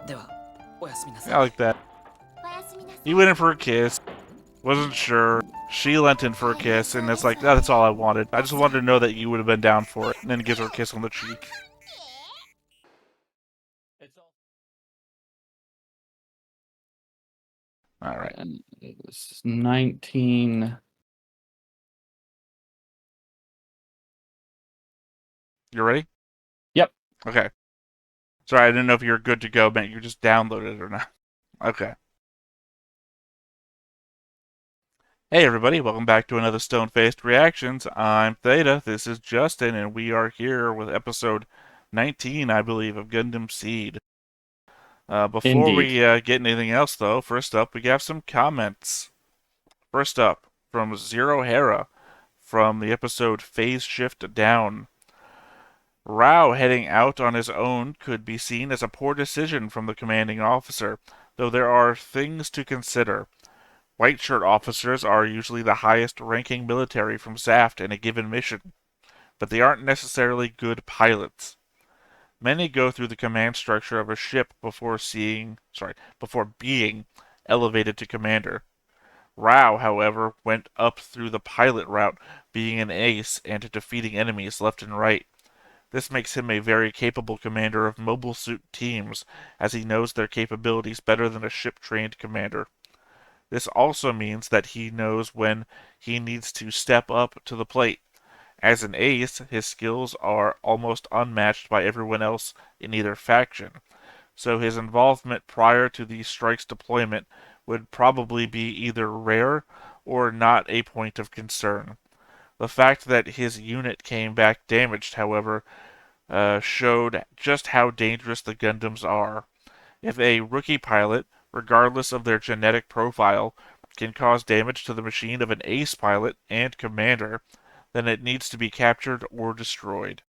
I like that. He went in for a kiss. Wasn't sure. She lent in for a kiss, and it's like, that's all I wanted. I just wanted to know that you would have been down for it. And then he gives her a kiss on the cheek. Alright. And it was 19. You ready? Yep. Okay. Sorry, I didn't know if you were good to go, man. You just downloaded it or not. Okay. Hey everybody, welcome back to another Stone-Faced Reactions. I'm Theta, this is Justin, and we are here with episode 19, I believe, of Gundam seed. Before we get anything else, though, first up, we have some comments. First up, from Zero Hera, from the episode Phase Shift Down. Rao heading out on his own could be seen as a poor decision from the commanding officer, though there are things to consider. White shirt officers are usually the highest ranking military from zaft in a given mission, but they aren't necessarily good pilots. Many go through the command structure of a ship before being elevated to commander. Rao, however, went up through the pilot route, being an ace and defeating enemies left and right. This makes him a very capable commander of mobile suit teams, as he knows their capabilities better than a ship-trained commander. This also means that he knows when he needs to step up to the plate. As an ace, his skills are almost unmatched by everyone else in either faction, so his involvement prior to the strike's deployment would probably be either rare or not a point of concern. The fact that his unit came back damaged, however, showed just how dangerous the Gundams are. If a rookie pilot, regardless of their genetic profile, can cause damage to the machine of an ace pilot and commander, then it needs to be captured or destroyed.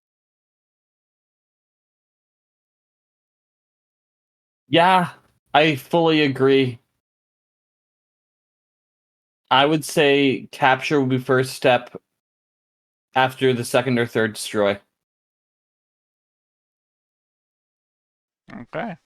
Yeah, I fully agree. I would say capture would be first step after the second or third destroy. Okay.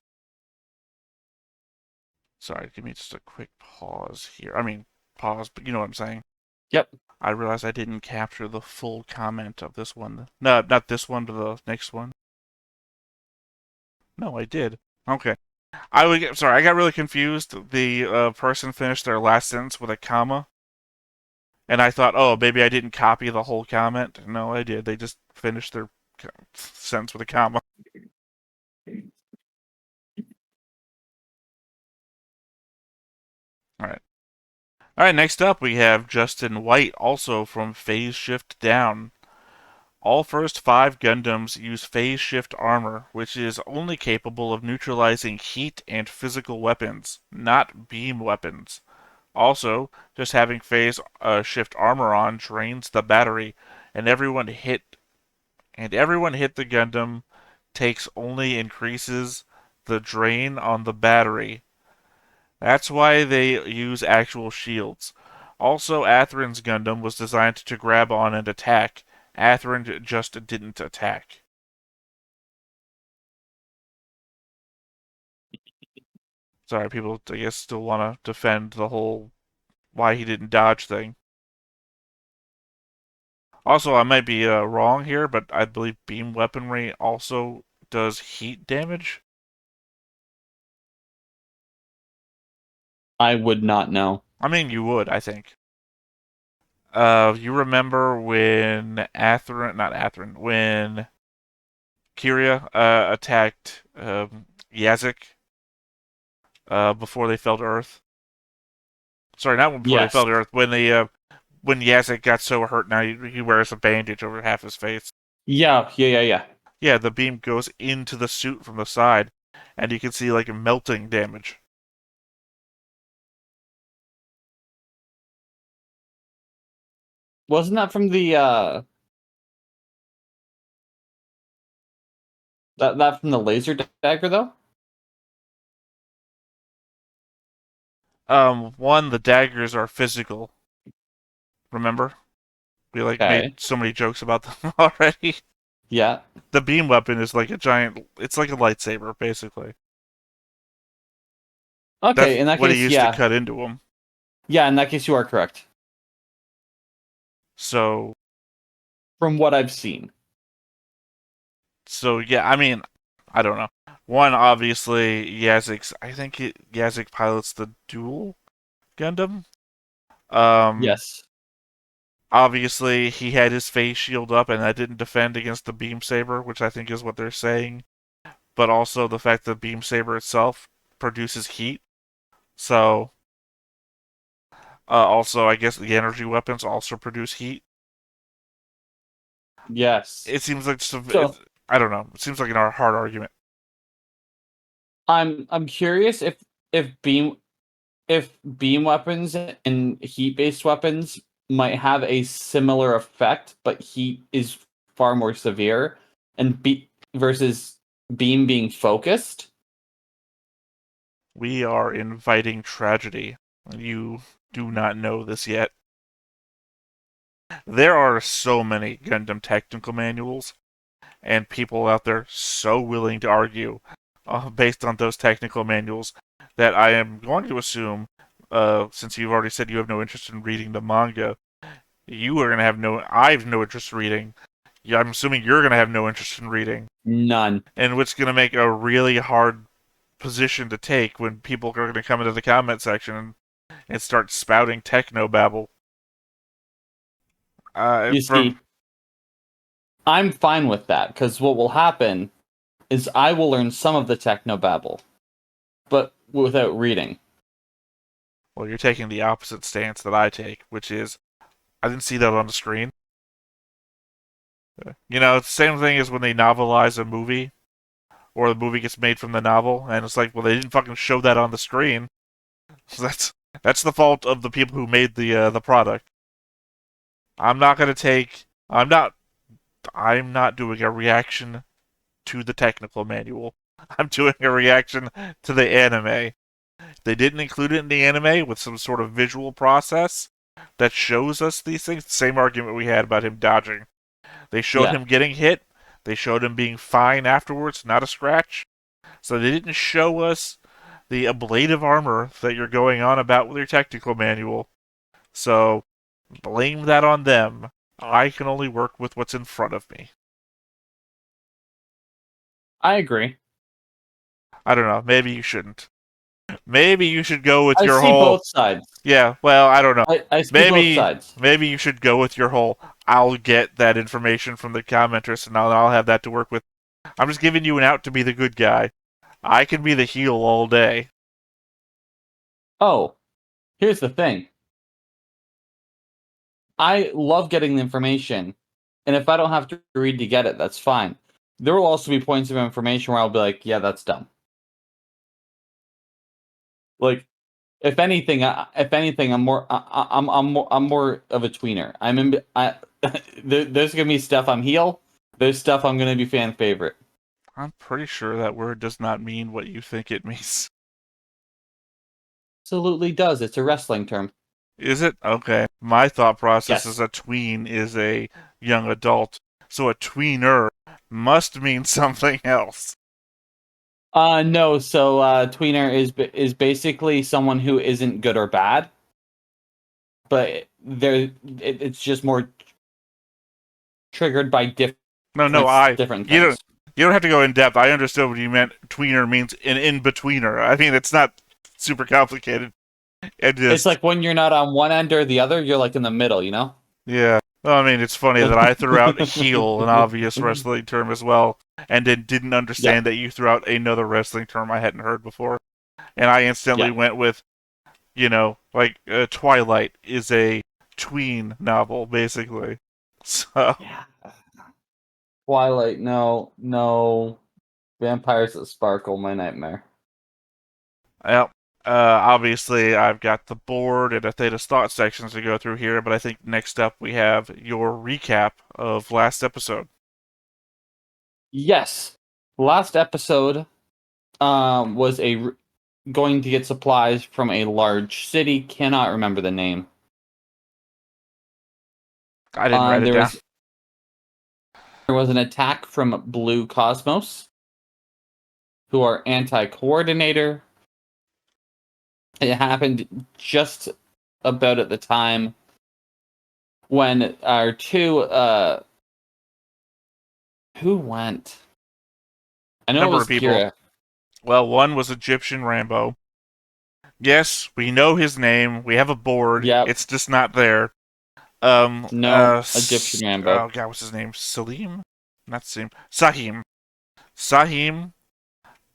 Sorry, give me just a quick pause here. I mean, pause, but you know what I'm saying. Yep. I realized I didn't capture the full comment of this one. No, not this one, but the next one. No, I did. Okay. I got really confused. The person finished their last sentence with a comma. And I thought, oh, maybe I didn't copy the whole comment. No, I did. They just finished their sentence with a comma. Alright. Alright, next up we have Justin White, also from Phase Shift Down. All first 5 Gundams use phase shift armor, which is only capable of neutralizing heat and physical weapons, not beam weapons. Also, just having phase shift armor on drains the battery, and everyone hit the Gundam takes only increases the drain on the battery. That's why they use actual shields. Also, Atherin's Gundam was designed to grab on and attack. Atherin just didn't attack. Sorry, people, I guess, still want to defend the whole why he didn't dodge thing. Also, I might be wrong here, but I believe beam weaponry also does heat damage. I would not know. I mean, you would, I think. You remember when when Kyria attacked Yazik before they fell to Earth? Sorry, not before they fell to Earth. When Yazik got so hurt, now he wears a bandage over half his face. Yeah. Yeah, the beam goes into the suit from the side, and you can see like melting damage. Wasn't that from the that from the laser dagger though? One, the daggers are physical. Remember? We made so many jokes about them already. Yeah. The beam weapon is like a giant. It's like a lightsaber, basically. Okay, That's in that what he case, used to yeah. cut into them. Yeah, in that case, you are correct. So, From what I've seen. yeah, I mean, I don't know. One, obviously, I think Yazek pilots the dual Gundam. Um, Yes. Obviously, he had his face shield up, and that didn't defend against the beam saber, which I think is what they're saying. But also the fact that the beam saber itself produces heat. So, also, I guess the energy weapons also produce heat. Yes. It seems like So I don't know. It seems like a hard argument. I'm curious if beam weapons and heat based weapons might have a similar effect, but heat is far more severe, and versus beam being focused. We are inviting tragedy. You do not know this yet. There are so many Gundam technical manuals, and people out there so willing to argue based on those technical manuals that I am going to assume, since you've already said you have no interest in reading the manga, you are going to have I have no interest in reading. Yeah, I'm assuming you're going to have no interest in reading, None. and which is going to make a really hard position to take when people are going to come into the comment section and start spouting techno babble. You From see, I'm fine with that because what will happen is I will learn some of the technobabble, but without reading. Well, you're taking the opposite stance that I take, which is I didn't see that on the screen. You know, it's the same thing as when they novelize a movie or the movie gets made from the novel, and it's like, well, they didn't fucking show that on the screen. So that's the fault of the people who made the product. I'm not gonna take. I'm not doing a reaction to the technical manual. I'm doing a reaction to the anime. They didn't include it in the anime with some sort of visual process that shows us these things. Same argument we had about him dodging. They showed Yeah. him getting hit. They showed him being fine afterwards, not a scratch. So they didn't show us the ablative armor that you're going on about with your technical manual. So blame that on them. I can only work with what's in front of me. I agree. I don't know. Maybe you shouldn't. Maybe you should go with I your see whole. both sides. Yeah, well, I don't know. I see both Maybe sides. maybe you should go with your whole. I'll get that information from the commenters, and I'll have that to work with. I'm just giving you an out to be the good guy. I can be the heel all day. Oh, here's the thing. I love getting the information, and if I don't have to read to get it, that's fine. There will also be points of information where I'll be like, "Yeah, that's dumb." Like, if anything, I'm more of a tweener. There's gonna be stuff I'm heel. There's stuff I'm gonna be fan favorite. I'm pretty sure that word does not mean what you think it means. Absolutely does. It's a wrestling term. Is it? Okay. My thought process is Yes. a tween is a young adult, so a tweener must mean something else. No. So, tweener is basically someone who isn't good or bad, but it's just more triggered by No, no, different you don't things. you don't have to go in depth. I understood what you meant. Tweener means an in-betweener. I mean, it's not super complicated. It It's just like when you're not on one end or the other, you're like in the middle, you know? yeah. Well, I mean, it's funny that I threw out heel, an obvious wrestling term as well, and then didn't Yeah, understand that you threw out another wrestling term I hadn't heard before. And I instantly yeah, went with, like Twilight is a tween novel, basically. So, yeah. Twilight, no, no. Vampires that sparkle, my nightmare. well, obviously I've got the board and a Theta's thought sections to go through here, but I think next up we have your recap of last episode. Yes. Last episode was going to get supplies from a large city. Cannot remember the name. I didn't write it There down. was an attack from Blue Cosmos, who are anti-coordinator. It happened just about at the time when our two who went? I know it Number was of people. Kira. Well, one was Egyptian Rambo. Yes, we know his name. We have a board. Yep. It's just not there. No, Egyptian Rambo. Oh god, what's his name? Salim? Not Salim. Sahim. Sahim.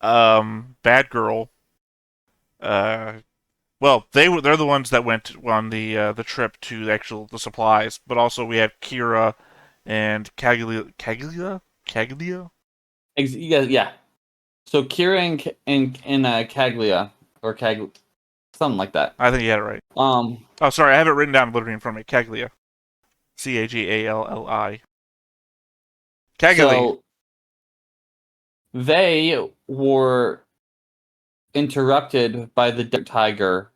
Bad girl. Uh, well, they're the ones that went on the trip to the supplies, but also we have Kira and Caglia. Yeah. So Kira and Caglia or something like that. I think you had it right. Oh, sorry, I have it written down literally in front of me. Caglia. Cagally. Cagli. So they were interrupted by the Desert Tiger.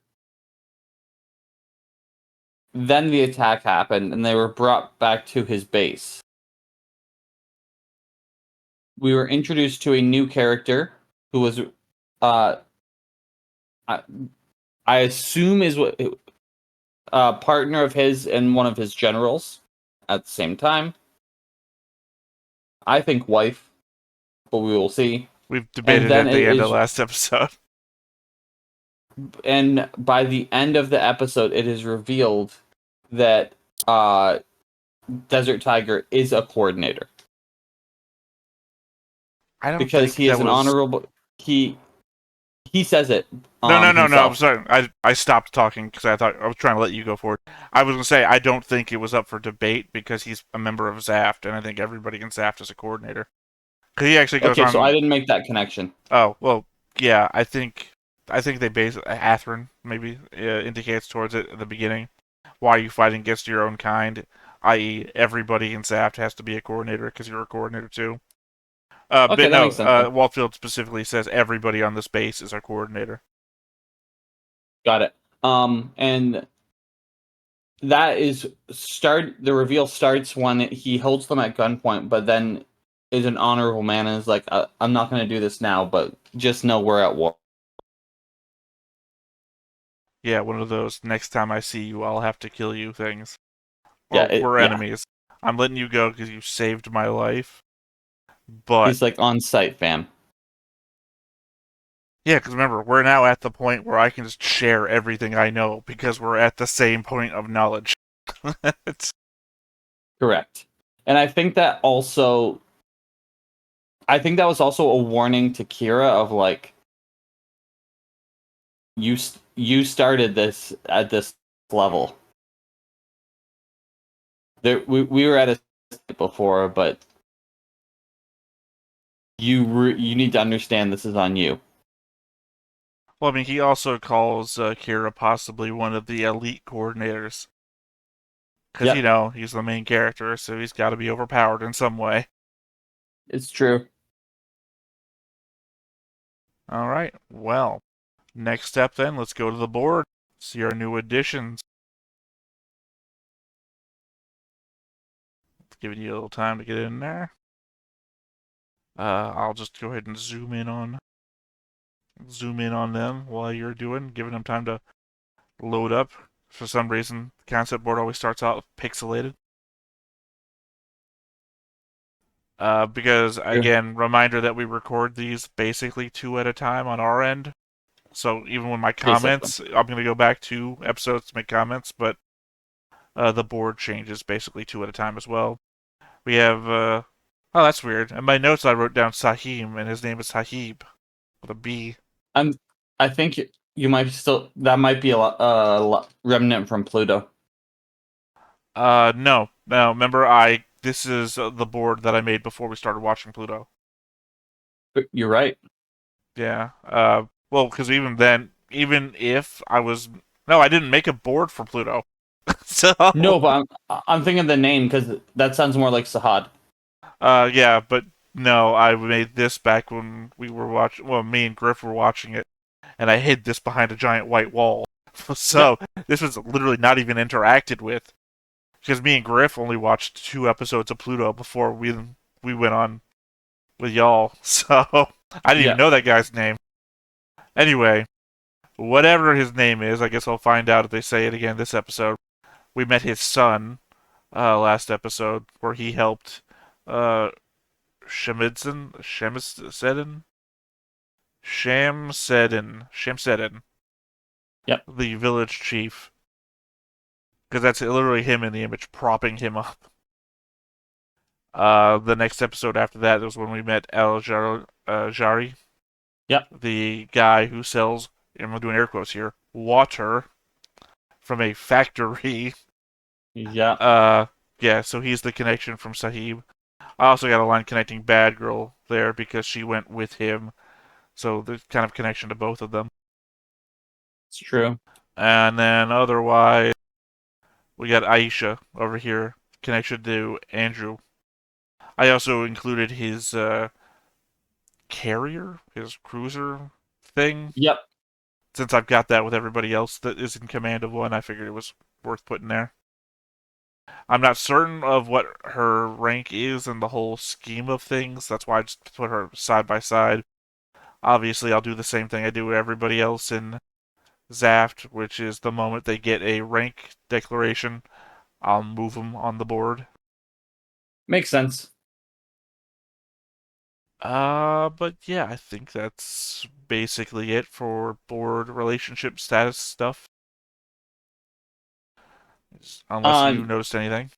Then the attack happened, and they were brought back to his base. We were introduced to a new character who was, I assume is what partner of his and one of his generals at the same time. I think wife, but we will see. We've debated at the end of last episode. And by the end of the episode, it is revealed that Desert Tiger is a coordinator. I don't because think he is an honorable. He says it. No. I'm sorry. I stopped talking because I thought I was trying to let you go forward. I was gonna say I don't think it was up for debate because he's a member of zaft, and I think everybody in zaft is a coordinator. Because he actually goes on. Okay, so I didn't make that connection. Oh well, yeah. I think they base Atherin maybe indicates towards it at the beginning. Why are you fighting against your own kind? I.e., everybody in zaft has to be a coordinator because you're a coordinator too. Okay, But that makes sense. Waltfield specifically says everybody on this base is our coordinator. Got it. And that is the reveal starts when he holds them at gunpoint, but then is an honorable man and is like, I'm not going to do this now, but just know we're at war. Yeah, one of those next time I see you, I'll have to kill you things. Yeah, we're enemies. I'm letting you go because you saved my life. But he's like on site, fam. Yeah, because remember, we're now at the point where I can just share everything I know because we're at the same point of knowledge. Correct. And I think that was also a warning to Kira of like, you started this at this level. We were at a before, but you need to understand this is on you. Well, I mean, he also calls Kira possibly one of the elite coordinators. Because, he's the main character, so he's got to be overpowered in some way. It's true. Alright, well, next step then, let's go to the board. See our new additions. Giving you a little time to get in there. I'll just go ahead and zoom in on them while you're giving them time to load up. For some reason, the concept board always starts out pixelated. Because, again, reminder that we record these basically 2 at a time on our end. So even when my comments, I'm going to go back 2 episodes to make comments, but the board changes basically 2 at a time as well. We have, oh, that's weird. In my notes, I wrote down Sahim, and his name is Sahib with a B. I think you might that might be a remnant from Pluto. No. Remember, this is the board that I made before we started watching Pluto. You're right. Yeah. Well, because even then, even if I was, no, I didn't make a board for Pluto. So no, but I'm thinking of the name because that sounds more like Sahad. Yeah, but no, I made this back when we were watching. Well, me and Griff were watching it, and I hid this behind a giant white wall. So this was literally not even interacted with, because me and Griff only watched 2 episodes of Pluto before we went on with y'all. So I didn't even know that guy's name. Anyway, whatever his name is. I guess I'll find out if they say it again this episode. We met his son last episode, where he helped uh, Shamsedin, Yep. the village chief, because that's literally him in the image propping him up. The next episode after that was when we met Jari, Yep. the guy who sells, and I'm doing air quotes here, water from a factory. Yeah. Yeah, so he's the connection from Sahib. I also got a line connecting Bad Girl there because she went with him. So there's kind of connection to both of them. It's true. And then otherwise, we got Aisha over here, connection to Andrew. I also included his carrier, his cruiser thing. Yep. Since I've got that with everybody else that is in command of one, I figured it was worth putting there. I'm not certain of what her rank is in the whole scheme of things. That's why I just put her side by side. Obviously, I'll do the same thing I do with everybody else in zaft, which is the moment they get a rank declaration, I'll move them on the board. Makes sense. But yeah, I think that's basically it for board relationship status stuff. Unless you noticed anything.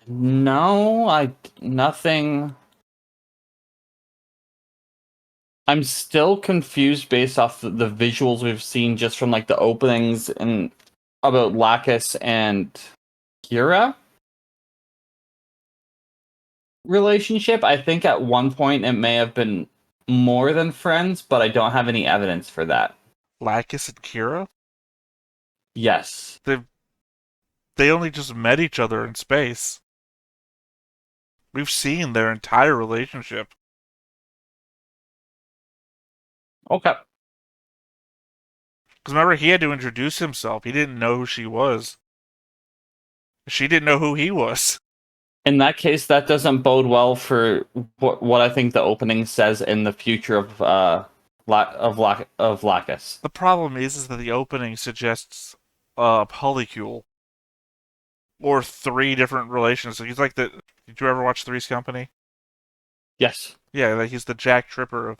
No, nothing. I'm still confused based off the visuals we've seen just from like the openings and about Lacus and Kira relationship. I think at one point it may have been more than friends, but I don't have any evidence for that. Lacus and Kira? Yes. They only just met each other in space. We've seen their entire relationship. Okay. Because remember, he had to introduce himself. He didn't know who she was. She didn't know who he was. In that case, that doesn't bode well for what I think the opening says in the future of Lacus. The problem is that the opening suggests a polycule. Or 3 different relations. He's like the... Did you ever watch Three's Company? Yes. Yeah, like he's the Jack Tripper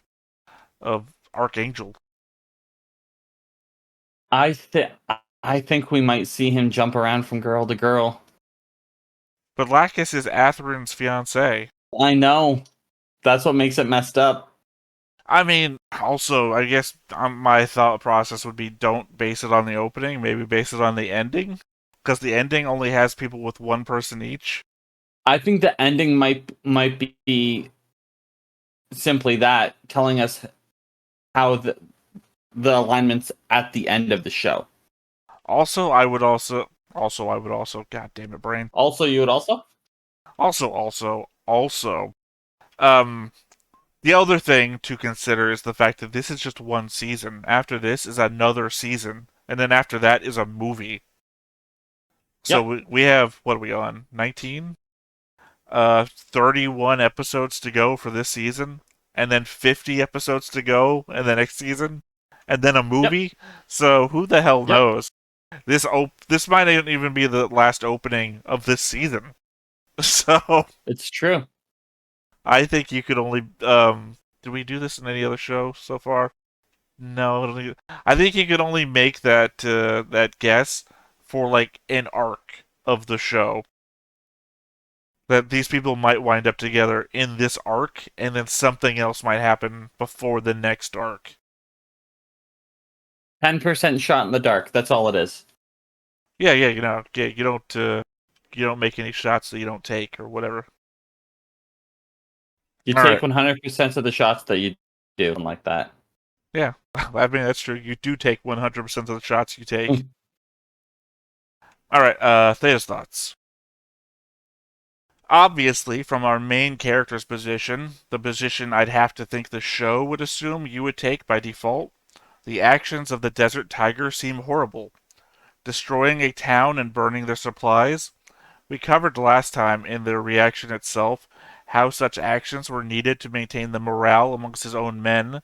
of Archangel. I think we might see him jump around from girl to girl. But Lacus is Atherin's fiancé. I know. That's what makes it messed up. I mean, also, I guess my thought process would be don't base it on the opening, maybe base it on the ending. Because the ending only has people with one person each. I think the ending might be simply that, telling us how the alignments at the end of the show. Also, I would also, god damn it, brain. Also, you would also? Also, the other thing to consider is the fact that this is just one season. After this is another season, and then after that is a movie. So Yep. we have, what are we on, 19? 31 episodes to go for this season, and then 50 episodes to go in the next season, and then a movie. Yep. So who the hell knows? This might not even be the last opening of this season. So It's true. I think you could only did we do this in any other show so far? No, I think you could only make that that guess for like an arc of the show. That these people might wind up together in this arc, and then something else might happen before the next arc. 10% shot in the dark. That's all it is. Yeah, you don't make any shots that you don't take or whatever. You All take right. 100% of the shots that you do, like that. Yeah, I mean that's true. You do take 100% of the shots you take. All right, Theta's thoughts. Obviously, from our main character's position, the position I'd have to think the show would assume you would take by default, the actions of the Desert Tiger seem horrible. Destroying a town and burning their supplies. We covered last time in the reaction itself how such actions were needed to maintain the morale amongst his own men,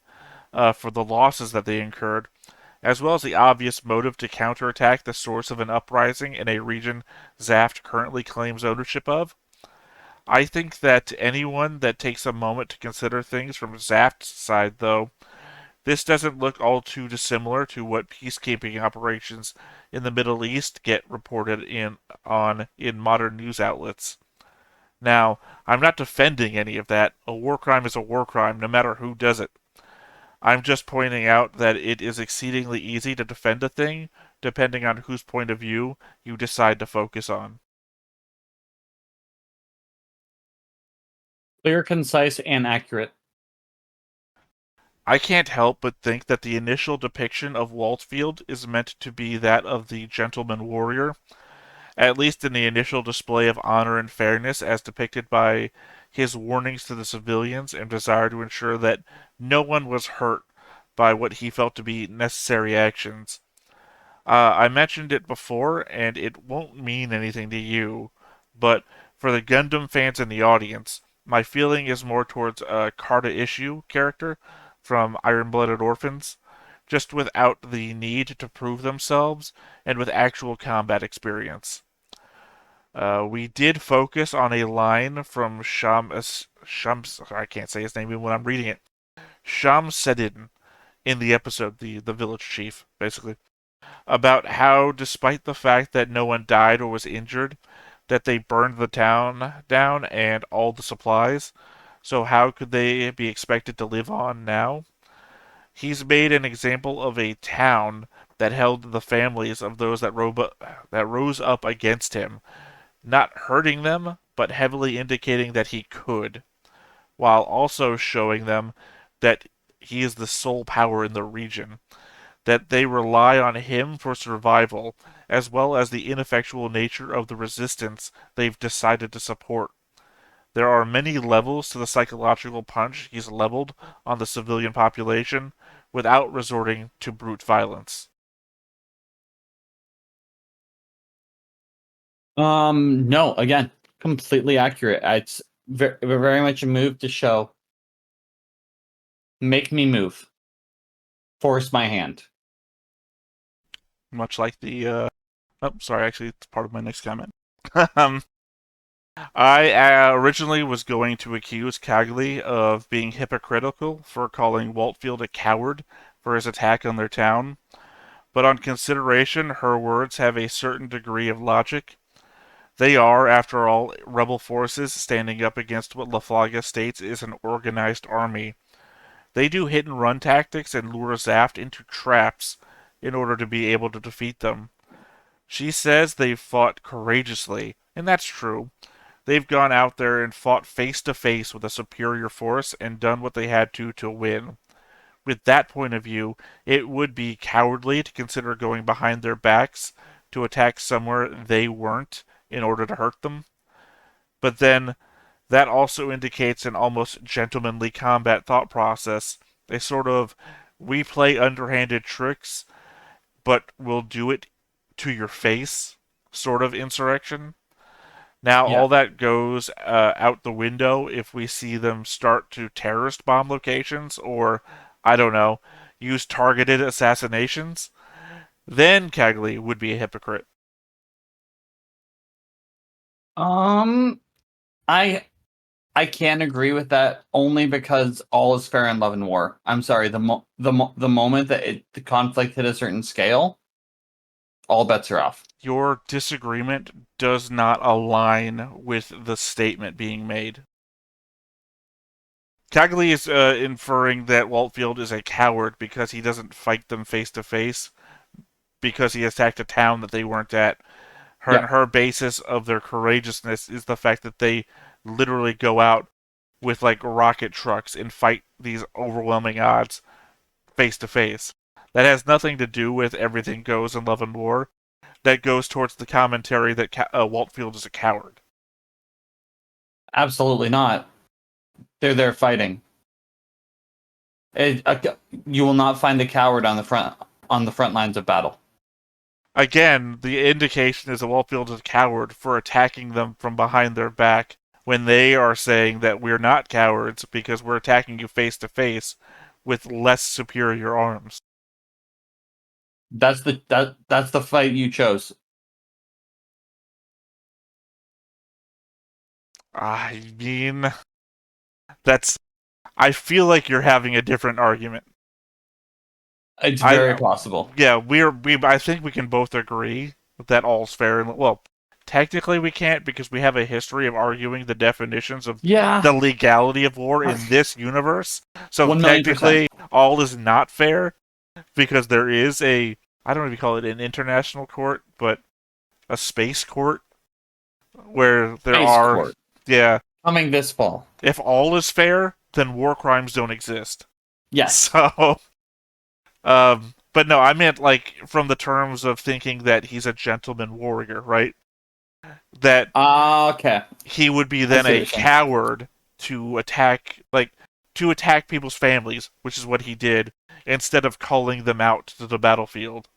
for the losses that they incurred, as well as the obvious motive to counterattack the source of an uprising in a region Zaft currently claims ownership of. I think that anyone that takes a moment to consider things from Zaft's side, though, this doesn't look all too dissimilar to what peacekeeping operations in the Middle East get reported in modern news outlets. Now, I'm not defending any of that. A war crime is a war crime, no matter who does it. I'm just pointing out that it is exceedingly easy to defend a thing, depending on whose point of view you decide to focus on. Clear, concise, and accurate. I can't help but think that the initial depiction of Waltfield is meant to be that of the gentleman warrior, at least in the initial display of honor and fairness as depicted by his warnings to the civilians and desire to ensure that no one was hurt by what he felt to be necessary actions. I mentioned it before, and it won't mean anything to you, but for the Gundam fans in the audience, my feeling is more towards a Carta Issue character from Iron Blooded Orphans, just without the need to prove themselves and with actual combat experience. We did focus on a line from I can't say his name even when I'm reading it. Shamsedin in the episode, the village chief, basically, about how, despite the fact that no one died or was injured, that they burned the town down and all the supplies. So how could they be expected to live on now? He's made an example of a town that held the families of those that rose up against him, not hurting them, but heavily indicating that he could, while also showing them that he is the sole power in the region, that they rely on him for survival, as well as the ineffectual nature of the resistance they've decided to support. There are many levels to the psychological punch he's leveled on the civilian population without resorting to brute violence. No, again, completely accurate. It's very much a move to show, make me move, force my hand. Much like oh, sorry, actually, it's part of my next comment. um, I originally was going to accuse Cagley of being hypocritical for calling Waltfield a coward for his attack on their town, but on consideration, her words have a certain degree of logic. They are, after all, rebel forces standing up against what Laflaga states is an organized army. They do hit and run tactics and lure Zaft into traps in order to be able to defeat them. She says they've fought courageously, and that's true. They've gone out there and fought face to face with a superior force and done what they had to win. With that point of view, it would be cowardly to consider going behind their backs to attack somewhere they weren't in order to hurt them. But then, that also indicates an almost gentlemanly combat thought process, a sort of we play underhanded tricks, but we'll do it to your face sort of insurrection. Now, Yeah. all that goes out the window if we see them start to terrorist bomb locations or, I don't know, use targeted assassinations. Then Cagley would be a hypocrite. Um, I I can't agree with that only because all is fair in love and war. I'm sorry, the moment that the conflict hit a certain scale, all bets are off. Your disagreement does not align with the statement being made. Cagley is inferring that Waltfield is a coward because he doesn't fight them face to face because he attacked a town that they weren't at. Yeah, Her basis of their courageousness is the fact that they literally go out with like rocket trucks and fight these overwhelming odds face to face. That has nothing to do with everything goes in Love and War. That goes towards the commentary that Waltfield is a coward. absolutely not. They're there fighting. You will not find a coward on the front lines of battle. Again, the indication is that Waltfield is a coward for attacking them from behind their back when they are saying that we're not cowards because we're attacking you face to face with less superior arms. That's the fight you chose. I mean, that's. I feel like you're having a different argument. It's very possible. Yeah, I think we can both agree that all's fair. And well, technically we can't because we have a history of arguing the definitions of Yeah, the legality of war in this universe. So 1,000,000%. technically, all is not fair because there is a, I don't know if you call it an international court, but a space court where there Space are, court. yeah. Coming this fall. If all is fair, then war crimes don't exist. Yes. So, but no, I meant like from the terms of thinking that he's a gentleman warrior, right? That Okay. he would be then a coward to attack, people's families, which is what he did, instead of calling them out to the battlefield.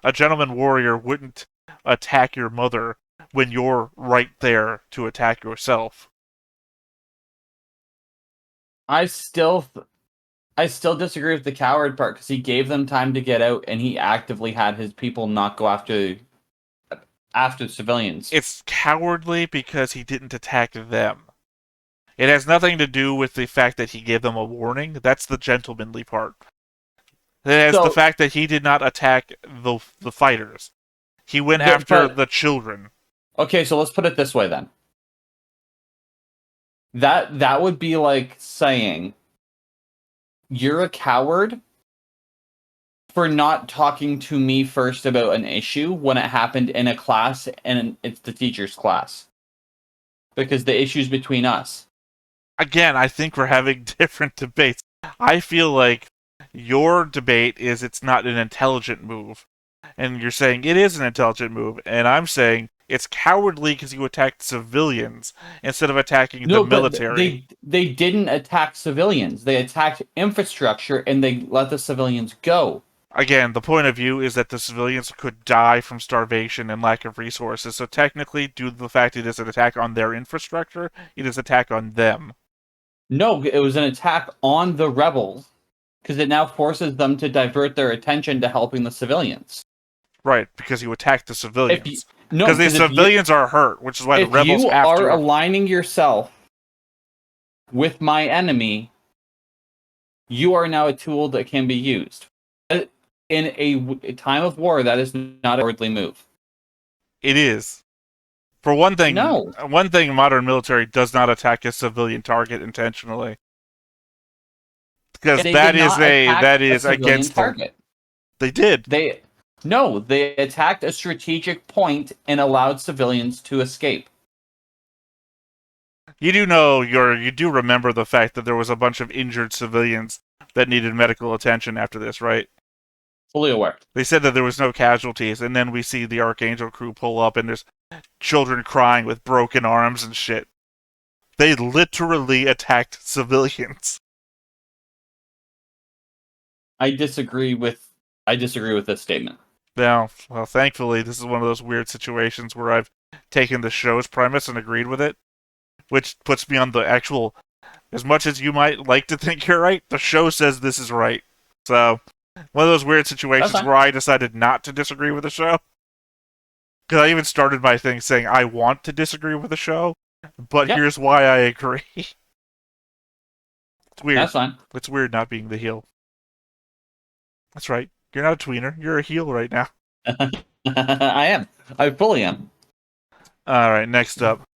A gentleman warrior wouldn't attack your mother when you're right there to attack yourself. I still disagree with the coward part because he gave them time to get out and he actively had his people not go after civilians. It's cowardly because he didn't attack them. It has nothing to do with the fact that he gave them a warning. That's the gentlemanly part. It has the fact that he did not attack the fighters. He went after the children. Okay, so let's put it this way then. That would be like saying you're a coward for not talking to me first about an issue when it happened in a class and it's the teacher's class. Because the issue's between us. Again, I think we're having different debates. I feel like your debate is it's not an intelligent move. And you're saying it is an intelligent move. And I'm saying it's cowardly because you attacked civilians instead of attacking the military. They didn't attack civilians. They attacked infrastructure and they let the civilians go. Again, the point of view is that the civilians could die from starvation and lack of resources. So technically, due to the fact it is an attack on their infrastructure, it is an attack on them. No, it was an attack on the rebels because it now forces them to divert their attention to helping the civilians. Right, because you attacked the civilians. No, because the civilians are hurt, which is why the rebels have to. If you are aligning yourself with my enemy, you are now a tool that can be used. In a time of war, that is not a cowardly move. It is. For one thing, modern military does not attack a civilian target intentionally. Because that is against target. They did. They attacked a strategic point and allowed civilians to escape. You do remember the fact that there was a bunch of injured civilians that needed medical attention after this, right? Fully aware. They said that there was no casualties, and then we see the Archangel crew pull up, and there's children crying with broken arms and shit. They literally attacked civilians. I disagree with this statement. Well, thankfully, this is one of those weird situations where I've taken the show's premise and agreed with it, which puts me on the actual. As much as you might like to think you're right, the show says this is right. So, one of those weird situations where I decided not to disagree with the show. Because I even started my thing saying I want to disagree with the show, but here's why I agree. It's weird. That's fine. It's weird not being the heel. That's right. You're not a tweener. You're a heel right now. I am. I fully am. Alright, next up.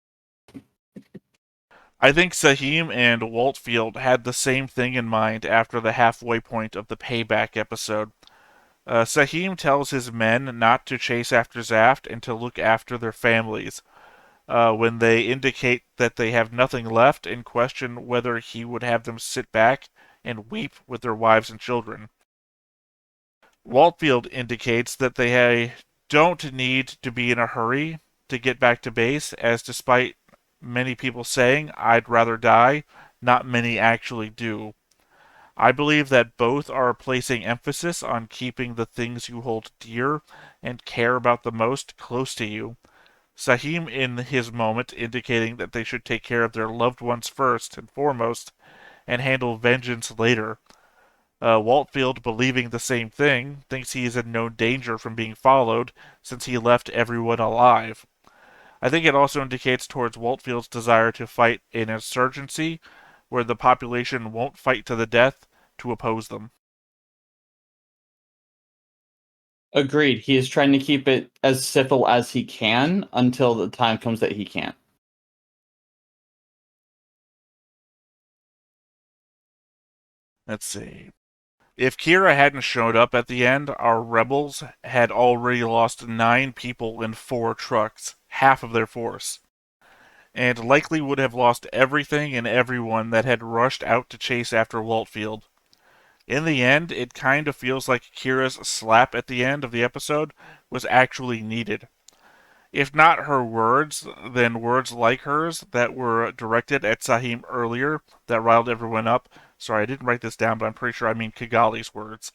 I think Sahim and Waltfield had the same thing in mind after the halfway point of the Payback episode. Sahim tells his men not to chase after Zaft and to look after their families. When they indicate that they have nothing left and question whether he would have them sit back and weep with their wives and children. Waltfield indicates that they don't need to be in a hurry to get back to base, as despite many people saying, "I'd rather die," not many actually do. I believe that both are placing emphasis on keeping the things you hold dear and care about the most close to you. Sahim in his moment indicating that they should take care of their loved ones first and foremost and handle vengeance later. Waltfield, believing the same thing, thinks he is in no danger from being followed since he left everyone alive. I think it also indicates towards Waltfield's desire to fight an insurgency where the population won't fight to the death to oppose them. Agreed. He is trying to keep it as civil as he can until the time comes that he can't. Let's see. If Kira hadn't showed up at the end, our rebels had already lost 9 people in 4 trucks, half of their force, and likely would have lost everything and everyone that had rushed out to chase after Waltfield. In the end, it kind of feels like Kira's slap at the end of the episode was actually needed. If not her words, then words like hers that were directed at Sahim earlier that riled everyone up. Sorry, I didn't write this down, but I'm pretty sure I mean Kigali's words.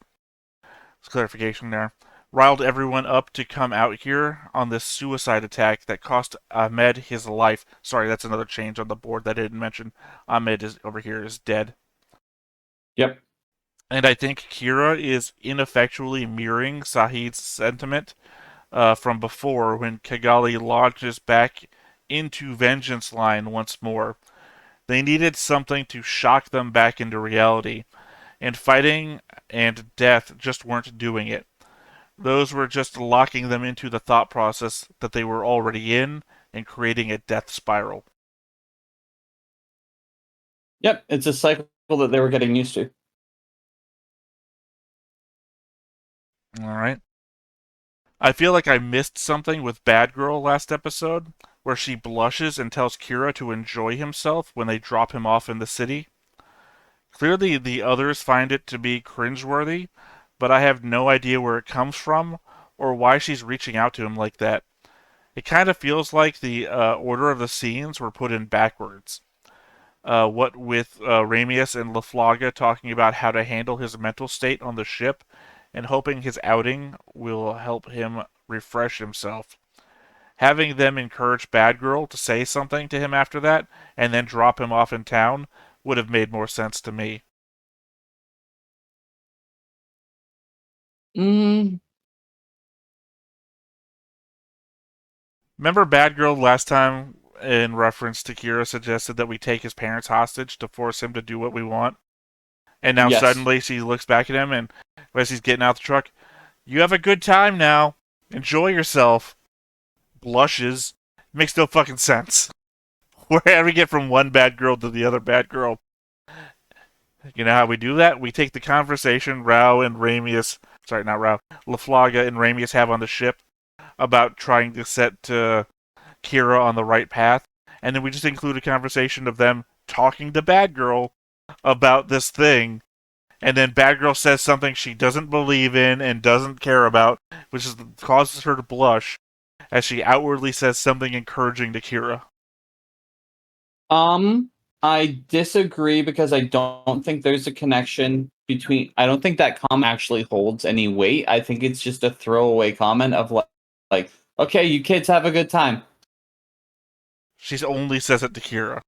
There's clarification there. Riled everyone up to come out here on this suicide attack that cost Ahmed his life. Sorry, that's another change on the board that I didn't mention. Ahmed is over here is dead. Yep. And I think Kira is ineffectually mirroring Sahid's sentiment from before when Kigali launches back into Vengeance Line once more. They needed something to shock them back into reality, and fighting and death just weren't doing it. Those were just locking them into the thought process that they were already in and creating a death spiral. Yep, it's a cycle that they were getting used to. Alright. I feel like I missed something with Bad Girl last episode, where she blushes and tells Kira to enjoy himself when they drop him off in the city. Clearly, the others find it to be cringeworthy, but I have no idea where it comes from or why she's reaching out to him like that. It kind of feels like the order of the scenes were put in backwards. What with Ramius and LaFlaga talking about how to handle his mental state on the ship and hoping his outing will help him refresh himself. Having them encourage Bad Girl to say something to him after that and then drop him off in town would have made more sense to me. Mm, Remember Bad Girl last time in reference to Kira suggested that we take his parents hostage to force him to do what we want? And now yes. suddenly she looks back at him and as he's getting out the truck, you have a good time now. Enjoy yourself. Blushes. Makes no fucking sense. Where do we get from one bad girl to the other bad girl? You know how we do that? We take the conversation Rao and Ramius, sorry, not Rao, LaFlaga and Ramius have on the ship about trying to set Kira on the right path, and then we just include a conversation of them talking to Bad Girl about this thing, and then Bad Girl says something she doesn't believe in and doesn't care about, which causes her to blush as she outwardly says something encouraging to Kira. I disagree because I don't think there's a connection between. I don't think that comment actually holds any weight. I think it's just a throwaway comment of like, okay, you kids have a good time. She only says it to Kira.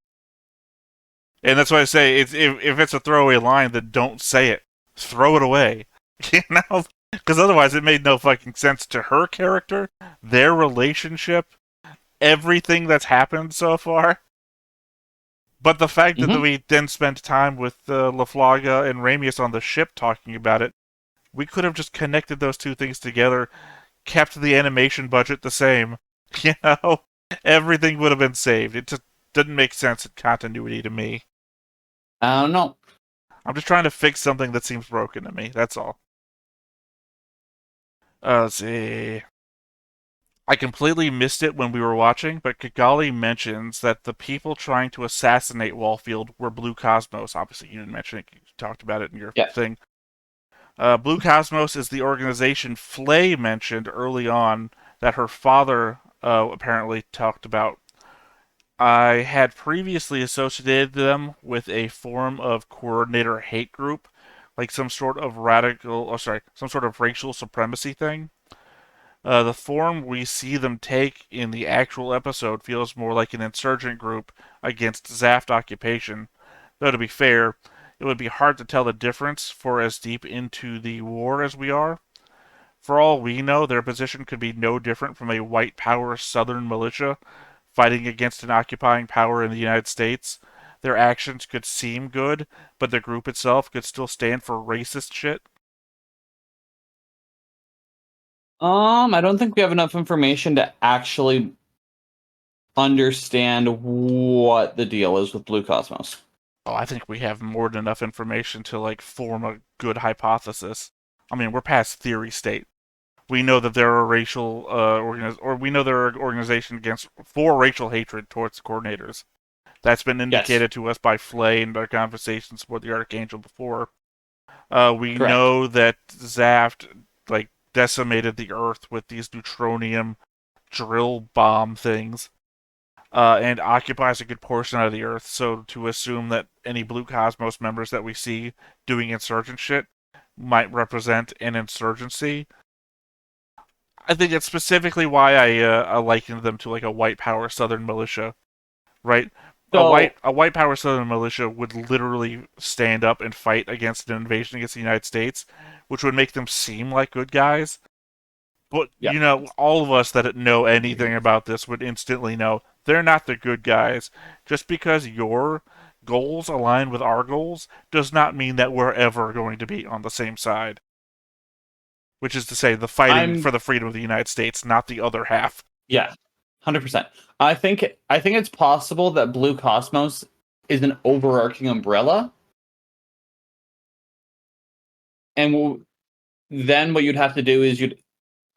And that's why I say if it's a throwaway line, then don't say it. Throw it away. You know? Because otherwise it made no fucking sense to her character, their relationship, everything that's happened so far. But the fact that we then spent time with LaFlaga and Ramius on the ship talking about it, we could have just connected those two things together, kept the animation budget the same. You know? Everything would have been saved. It just didn't make sense in continuity to me. I don't know. I'm just trying to fix something that seems broken to me. That's all. Let's see. I completely missed it when we were watching, but Kigali mentions that the people trying to assassinate Wallfield were Blue Cosmos. Obviously, you didn't mention it. You talked about it in your thing. Blue Cosmos is the organization Flay mentioned early on that her father apparently talked about. I had previously associated them with a form of coordinator hate group, like some sort of some sort of racial supremacy thing. The form we see them take in the actual episode feels more like an insurgent group against Zaft occupation. Though to be fair, it would be hard to tell the difference for as deep into the war as we are. For all we know, their position could be no different from a white power southern militia fighting against an occupying power in the United States. Their actions could seem good, but the group itself could still stand for racist shit. I don't think we have enough information to actually understand what the deal is with Blue Cosmos. Oh, I think we have more than enough information to like form a good hypothesis. I mean, we're past theory state. We know that there are racial we know there are organizations for racial hatred towards the coordinators. That's been Yes, indicated to us by Flay and our conversations with the Archangel before. We correct. know that Zaft like decimated the Earth with these neutronium drill bomb things, and occupies a good portion of the Earth. So to assume that any Blue Cosmos members that we see doing insurgent shit might represent an insurgency. I think that's specifically why I likened them to like a white power Southern militia, right? So, A white power Southern militia would literally stand up and fight against an invasion against the United States, which would make them seem like good guys. But yeah, all of us that know anything about this would instantly know they're not the good guys. Just because your goals align with our goals does not mean that we're ever going to be on the same side. Which is to say, the fighting I'm for the freedom of the United States, not the other half. yeah, 100%. I think it's possible that Blue Cosmos is an overarching umbrella, and then what you'd have to do is you'd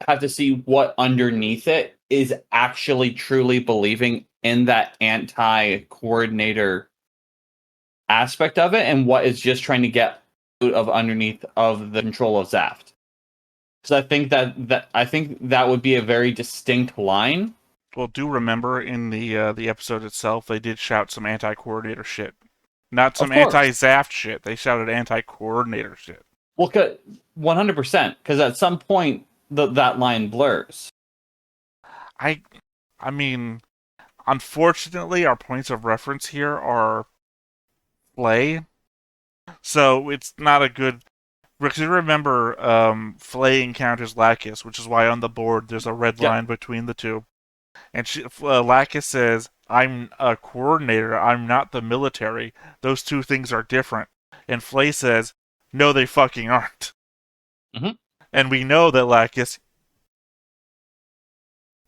have to see what underneath it is actually truly believing in that anti-coordinator aspect of it, and what is just trying to get out of underneath of the control of Zaft. Because I think that would be a very distinct line. Well, do remember in the episode itself, they did shout some anti-coordinator shit, not Of some course. anti-Zaft shit. They shouted anti-coordinator shit. Well, 100%. Because at some point, that line blurs. I, I mean, unfortunately, our points of reference here are Flay, so it's not a good. Because you remember, Flay encounters Lacus, which is why on the board there's a red Yep. line between the two. And Lacus says, "I'm a coordinator. I'm not the military. Those two things are different." And Flay says, "No, they fucking aren't." Mm-hmm. And we know that Lacus.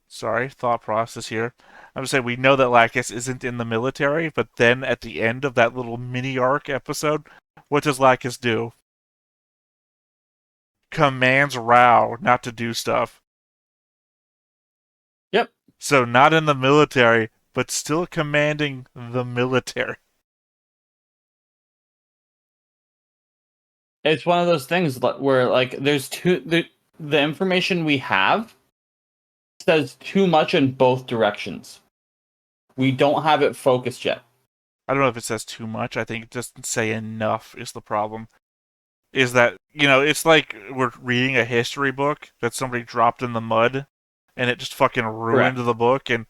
Sorry, thought process here. I'm gonna say we know that Lacus isn't in the military, but then at the end of that little mini arc episode, what does Lacus do? Commands Rao not to do stuff. Yep. So not in the military, but still commanding the military. It's one of those things where, like, the information we have says too much in both directions. We don't have it focused yet. I don't know if it says too much. I think it doesn't say enough is the problem. Is that, it's like we're reading a history book that somebody dropped in the mud and it just fucking ruined Correct. the book. And,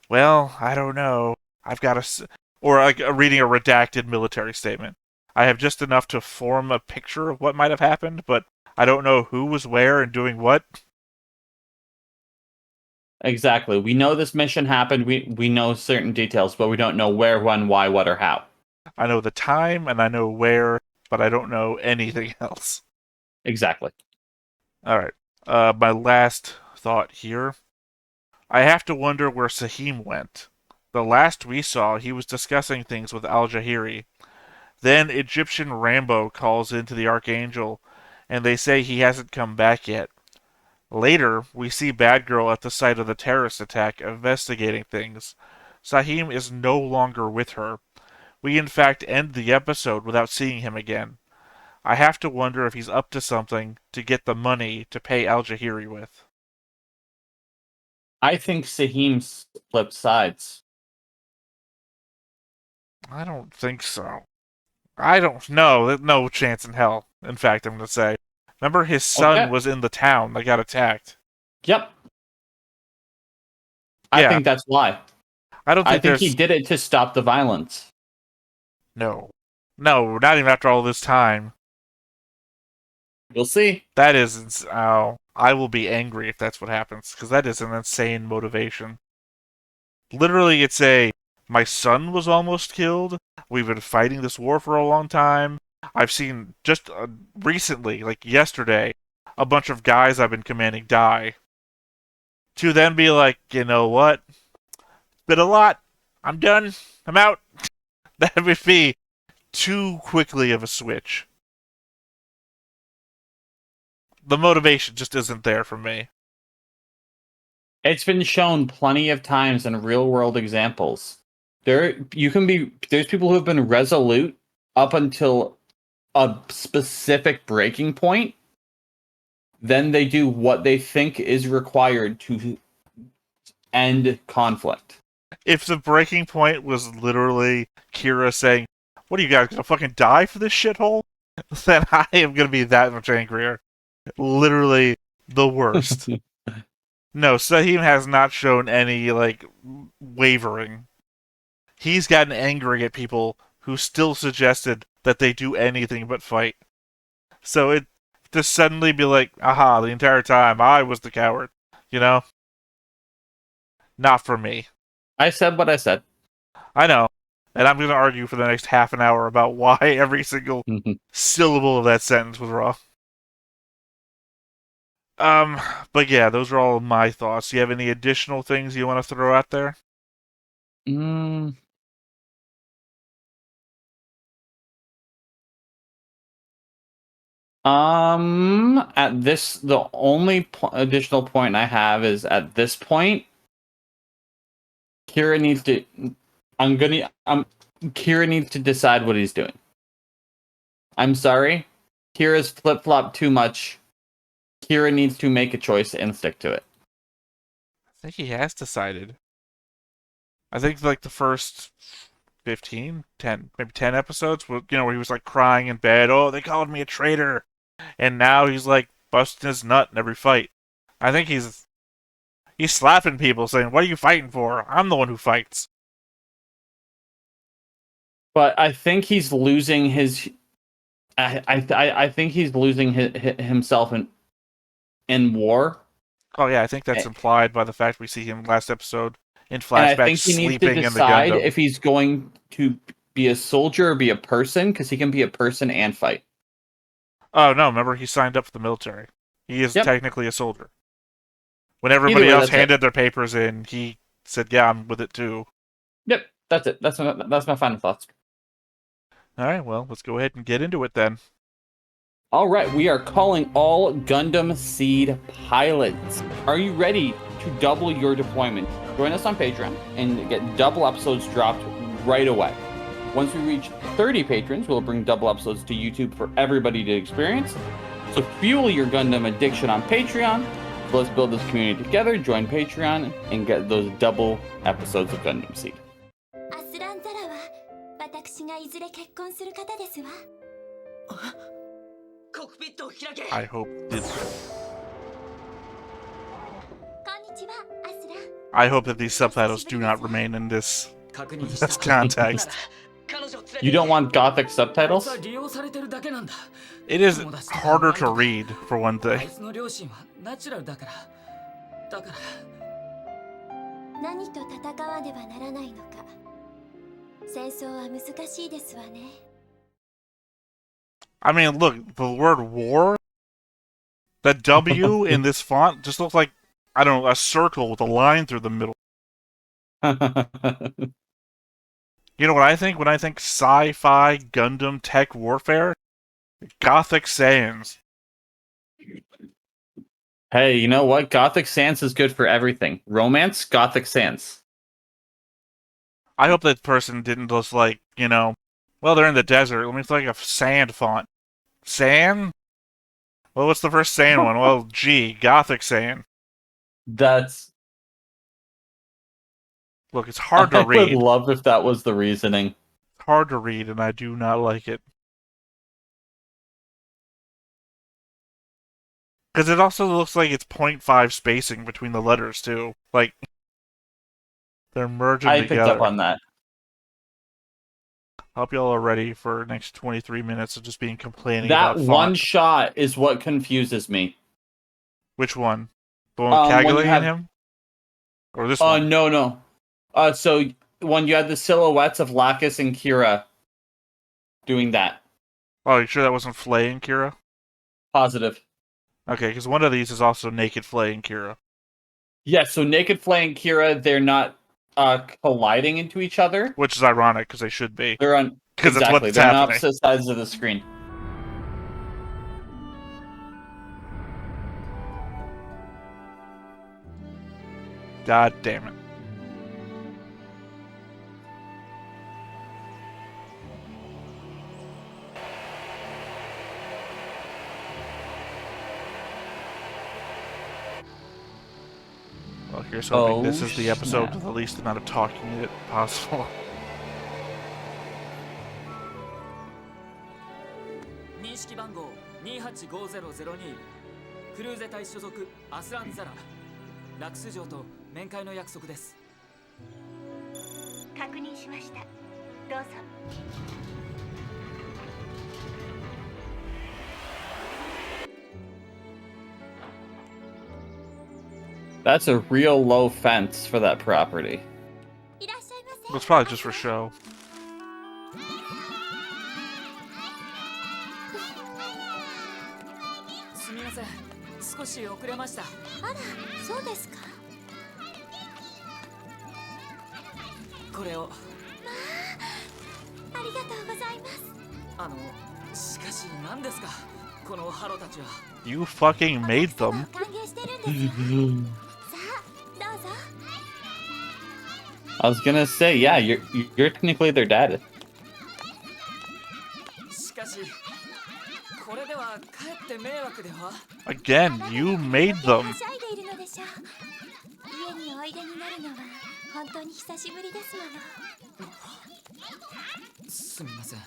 well, I don't know. I've got to. Or like reading a redacted military statement. I have just enough to form a picture of what might have happened, but I don't know who was where and doing what. Exactly. We know this mission happened. We know certain details, but we don't know where, when, why, what, or how. I know the time and I know where, but I don't know anything else. Exactly. All right. My last thought here. I have to wonder where Sahim went. The last we saw, he was discussing things with Al Jahiri. Then Egyptian Rambo calls into the Archangel, and they say he hasn't come back yet. Later, we see Badgirl at the site of the terrorist attack investigating things. Sahim is no longer with her. We in fact end the episode without seeing him again. I have to wonder if he's up to something to get the money to pay Al Jahiri with. I think Sahim flipped sides. I don't think so. I don't know. There's no chance in hell. In fact, I'm going to say. Remember, his son Okay. was in the town that got attacked. Yep. I Yeah, think that's why. I don't I think think he there's. did it to stop the violence. No. No, not even after all this time. You'll see. That is, oh, I will be angry if that's what happens, because that is an insane motivation. Literally, it's my son was almost killed. We've been fighting this war for a long time. I've seen just recently, like yesterday, a bunch of guys I've been commanding die. To then be like, you know what? It's been a lot. I'm done. I'm out. That would be too quickly of a switch. The motivation just isn't there for me. It's been shown plenty of times in real world examples. There's people who have been resolute up until a specific breaking point. Then they do what they think is required to end conflict. If the breaking point was literally Kira saying, "What are you guys gonna fucking die for this shithole?" then I am gonna be that much angrier. Literally the worst. No, Sahim has not shown any, wavering. He's gotten angry at people who still suggested that they do anything but fight. So it to suddenly be like, aha, the entire time I was the coward, you know? Not for me. I said what I said. I know. And I'm going to argue for the next half an hour about why every single syllable of that sentence was wrong. But yeah, those are all my thoughts. Do you have any additional things you want to throw out there? The only additional point I have is at this point, Kira needs to. Kira needs to decide what he's doing. I'm sorry, Kira's flip flop too much. Kira needs to make a choice and stick to it. I think he has decided. I think like the first 15, 10, maybe 10 episodes, where he was like crying in bed, oh, they called me a traitor. And now he's like busting his nut in every fight. I think he's slapping people saying, what are you fighting for? I'm the one who fights. But I think he's losing his. I think he's losing himself in war. Oh yeah, I think that's implied by the fact we see him last episode in flashbacks and I think he needs to sleeping in the decide Gundam. if he's going to be a soldier or be a person, because he can be a person and fight. Oh no, remember he signed up for the military. He is technically a soldier. When everybody way, else handed their papers in, he said, yeah, I'm with it too. Yep, that's it. That's my final thoughts. Alright, well, let's go ahead and get into it then. All right, we are calling all Gundam seed pilots. Are you ready to double your deployment? Join us on Patreon and get double episodes dropped right away. Once we reach 30 patrons, we'll bring double episodes to YouTube for everybody to experience. So fuel your Gundam addiction on Patreon. So let's build this community together, join Patreon, and get those double episodes of Gundam seed. I hope that these subtitles do not remain in this context. You don't want Gothic subtitles? It is harder to read, for one thing. I mean, look, the word war, the W in this font just looks like, I don't know, a circle with a line through the middle. You know what I think when I think sci-fi Gundam tech warfare? Gothic Sans. Hey, you know what? Gothic Sans is good for everything. Romance, Gothic Sans. I hope that person didn't just well, they're in the desert. Let me think of sand font. Sand? Well, what's the first sand one? Well, G, Gothic Sand. That's... Look, it's hard to read. I would love if that was the reasoning. It's hard to read, and I do not like it. Because it also looks like it's 0.5 spacing between the letters, too. Like, they're merging together. I picked up on that. Hope y'all are ready for the next 23 minutes of just being complaining That about one font. shot is what confuses me. Which one? The one with When you Cagley have- in him? Or this one? No. So when you had the silhouettes of Lacus and Kira doing that. Oh, you sure that wasn't Flay and Kira? Positive. Okay, because one of these is also Naked Flay and Kira. Yeah, so Naked Flay and Kira, they're not colliding into each other. Which is ironic, because they should be. They're on Because that's exactly. what's They're on happening. opposite sides of the screen. God damn it. Well, here's hoping this is the episode snap. with the least amount of talking possible. 認識番号285002クルーゼ隊所属アスランザララクス城と面会の約束です。確認しました。どうぞ。 That's a real low fence for that property. いらっしゃいませ。 It's probably just for show. すみません、少し遅れました。あら、そうですか。これを。まあ、ありがとうございます。しかし何ですか、このハロたちは。 You fucking made 様を them. 歓迎してるんですよ。さあ、どうぞ。 I was gonna say, yeah, you're technically their dad. しかし、これではかえって迷惑では。 Again, you made them. はしゃいでいるのでしょう。家においでになるのは本当に久しぶりですもの。すみません。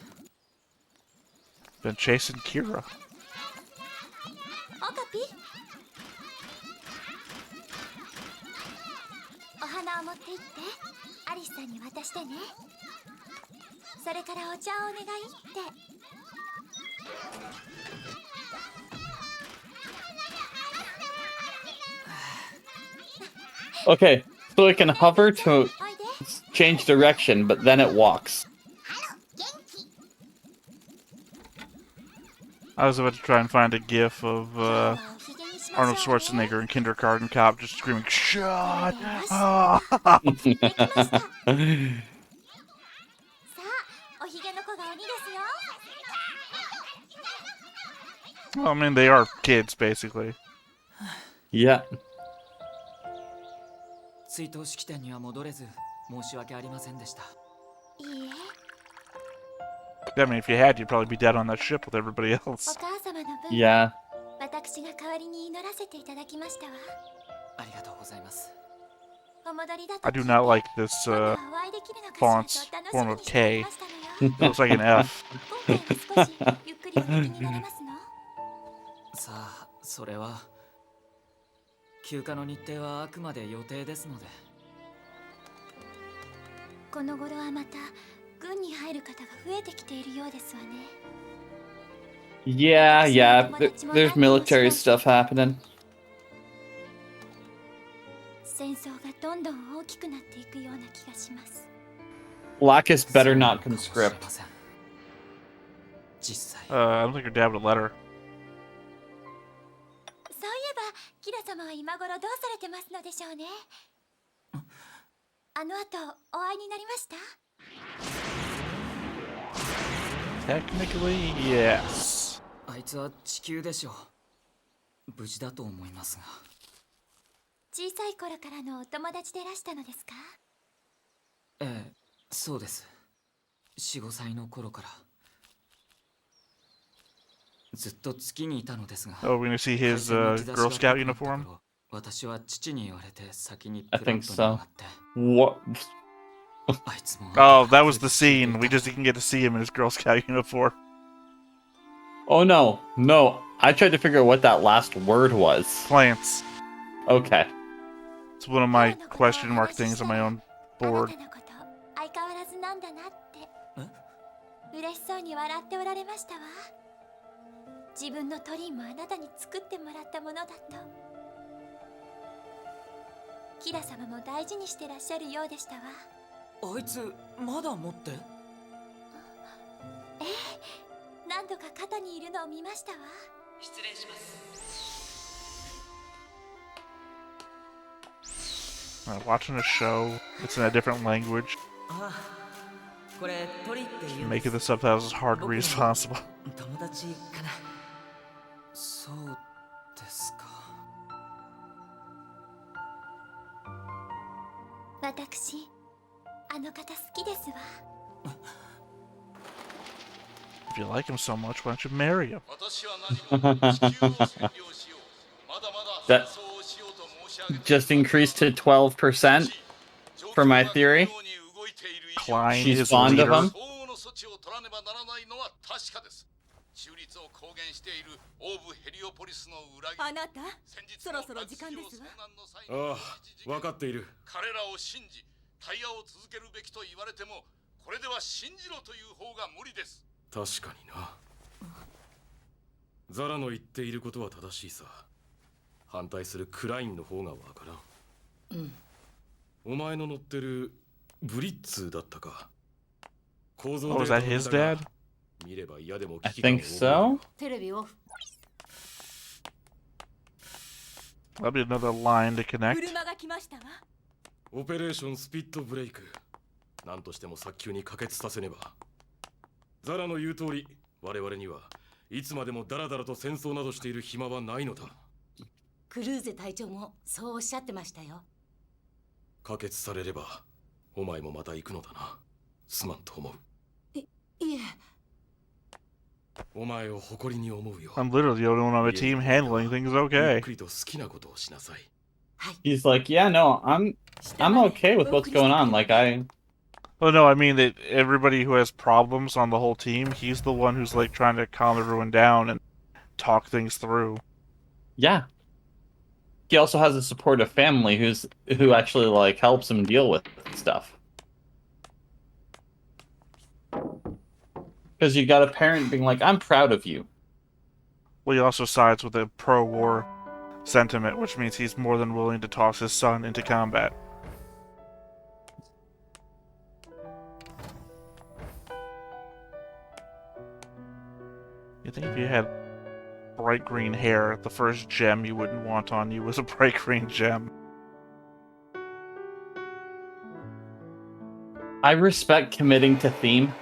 Been chasing Kira. オカピ。お花を持って行ってアリスさんに渡してね。それからお茶をお願いって。 Okay, so it can hover to おいで。 change direction, but then it walks. I was about to try and find a gif of 今日はおひげにしましょうね。 Arnold Schwarzenegger in Kindergarten Cop just screaming, "Shut できま up!" した。さあ、おひげの子が鬼ですよ。 Well, I mean, they are kids, basically. Yeah. 追悼式典には戻れず申し訳ありませんでした。いいえ、 I mean, if you had, you'd probably be dead on that ship with everybody お else. 母様の分、 Yeah. 私が代わりに祈らせていただきましたわ。ありがとうございます。お戻りだと I do not like this 今度は uh, お会いできるのかしらと楽し font's み form に of しており K. ましたのよ。 It looks like an F. 今回は少しゆっくりお聞きになれますの？さあ、それは休暇の日程はあくまで予定ですので。この頃はまた軍に入る方が増えてきているようですわね。 Yeah, there's military stuff happening. 戦争がどんどん大きくなっていくような気がします。 Lacus better not そうかもし conscript. れません。実際、 I don't think your dad would let her. そういえばキラ様は今頃どうされてますのでしょうね。あの後お会いになりました？ Technically, yes. あいつは地球でしょう。無事だと思いますが。小さい頃からのお友達でいらしたのですか？ええ、そうです。4、5歳の頃から。ずっと月にいたのですが。 Oh, we're gonna see his Girl Scout uniform? 私は父に言われて先に I プラ think ントに so. 上がって。 What? あいつも Oh, that was the scene. We just didn't get to see him in his Girl Scout uniform. Oh no, no. I tried to figure out what that last word was. Plants. Okay. It's one of my question mark things on my own あな board. たのこと相変わらずなんだなって。嬉しそうに笑っておられましたわ。自分のトリンもあなたに作ってもらったものだと。キラ様も大事にしてらっしゃるようでしたわ。あいつまだ持って？ええ、何度か肩にいるのを見ましたわ。失礼します。Watching a show, it's in a different language, ああ、これトリって言うん making で the す。 subtitles as hard to read as possible. 友達かな。そうですか。私、あの方好きですわ。If you like him so much, why don't you marry him? That just increased to 12% for my theory. Klein She's is fond of leader. him. あなた、そろそろ時間ですわ。ああ、分かっている。彼らを信じ、対話を続けるべきと言われても、これでは信じろという方が無理です。確かにな。ザラの言っていることは正しいさ。反対するクラインの方がわからん。お前の乗ってるブリッツだったか。構造 Oh, is that his dad? 見れば嫌でも I 危機感を think so. テレビオフ。 That'll be another line to connect. 車が来ましたわ。オペレーションスピットブレイク。何としても早急に可決させねば。ザラの言う通り、我々にはいつまでもダラダラと戦争などしている暇はないのだ。クルーゼ隊長もそうおっしゃってましたよ。可決されれば、お前もまた行くのだな。すまんと思う。いえ。お前を誇りに思うよ。 I'm literally the only one on my team handling things ゆっ okay. くりと好きなことをしなさい。はい。 He's like, yeah, no, I'm okay with what's going on. Like Oh no, I mean that everybody who has problems on the whole team, he's the one who's like trying to calm everyone down and talk things through. yeah. He also has a supportive family who actually like helps him deal with stuff. Because you got a parent being like, I'm proud of you. Well, he also sides with the pro-war sentiment, which means he's more than willing to toss his son into combat. You think if you had bright green hair, the first gem you wouldn't want on you was a bright green gem. I respect committing to theme.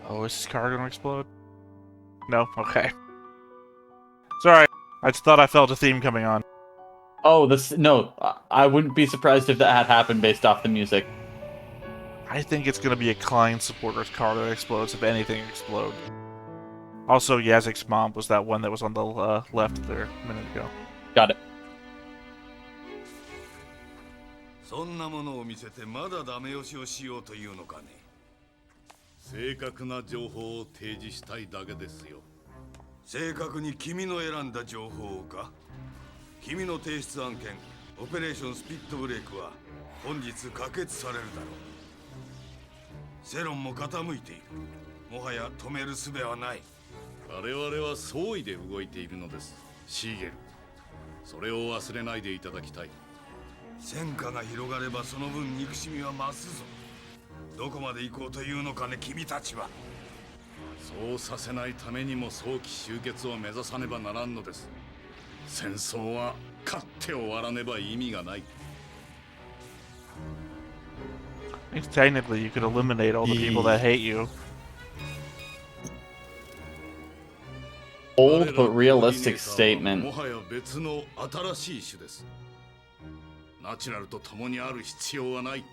Oh, is his car gonna explode? No? Okay. Sorry, I just thought I felt a theme coming on. Oh, no, I wouldn't be surprised if that had happened based off the music. I think it's gonna be a Klein supporter's car that explodes if anything explodes. Also, Yazik's mom was that one that was on the left there a minute ago. Got it. そんなものを見せてまだダメ押しをしようというのかね。正確な情報を提示したいだけですよ。正確に君の選んだ情報か。君の提出案件、オペレーションスピットブレイクは本日可決されるだろう。世論も傾いている。もはや止める術はない。我々は総意で動いているのです、シーゲル。それを忘れないでいただきたい。戦火が広がればその分憎しみは増すぞ。どこまで行こうというのかね、君たちは。そうさせないためにも早期終結を目指さねばならんのです。戦争は勝って終わらねば意味がない。I think technically you could eliminate all the people that hate you. Bold but realistic statement. もはや別の新しい種です。ナチュラルと共にある必要はない。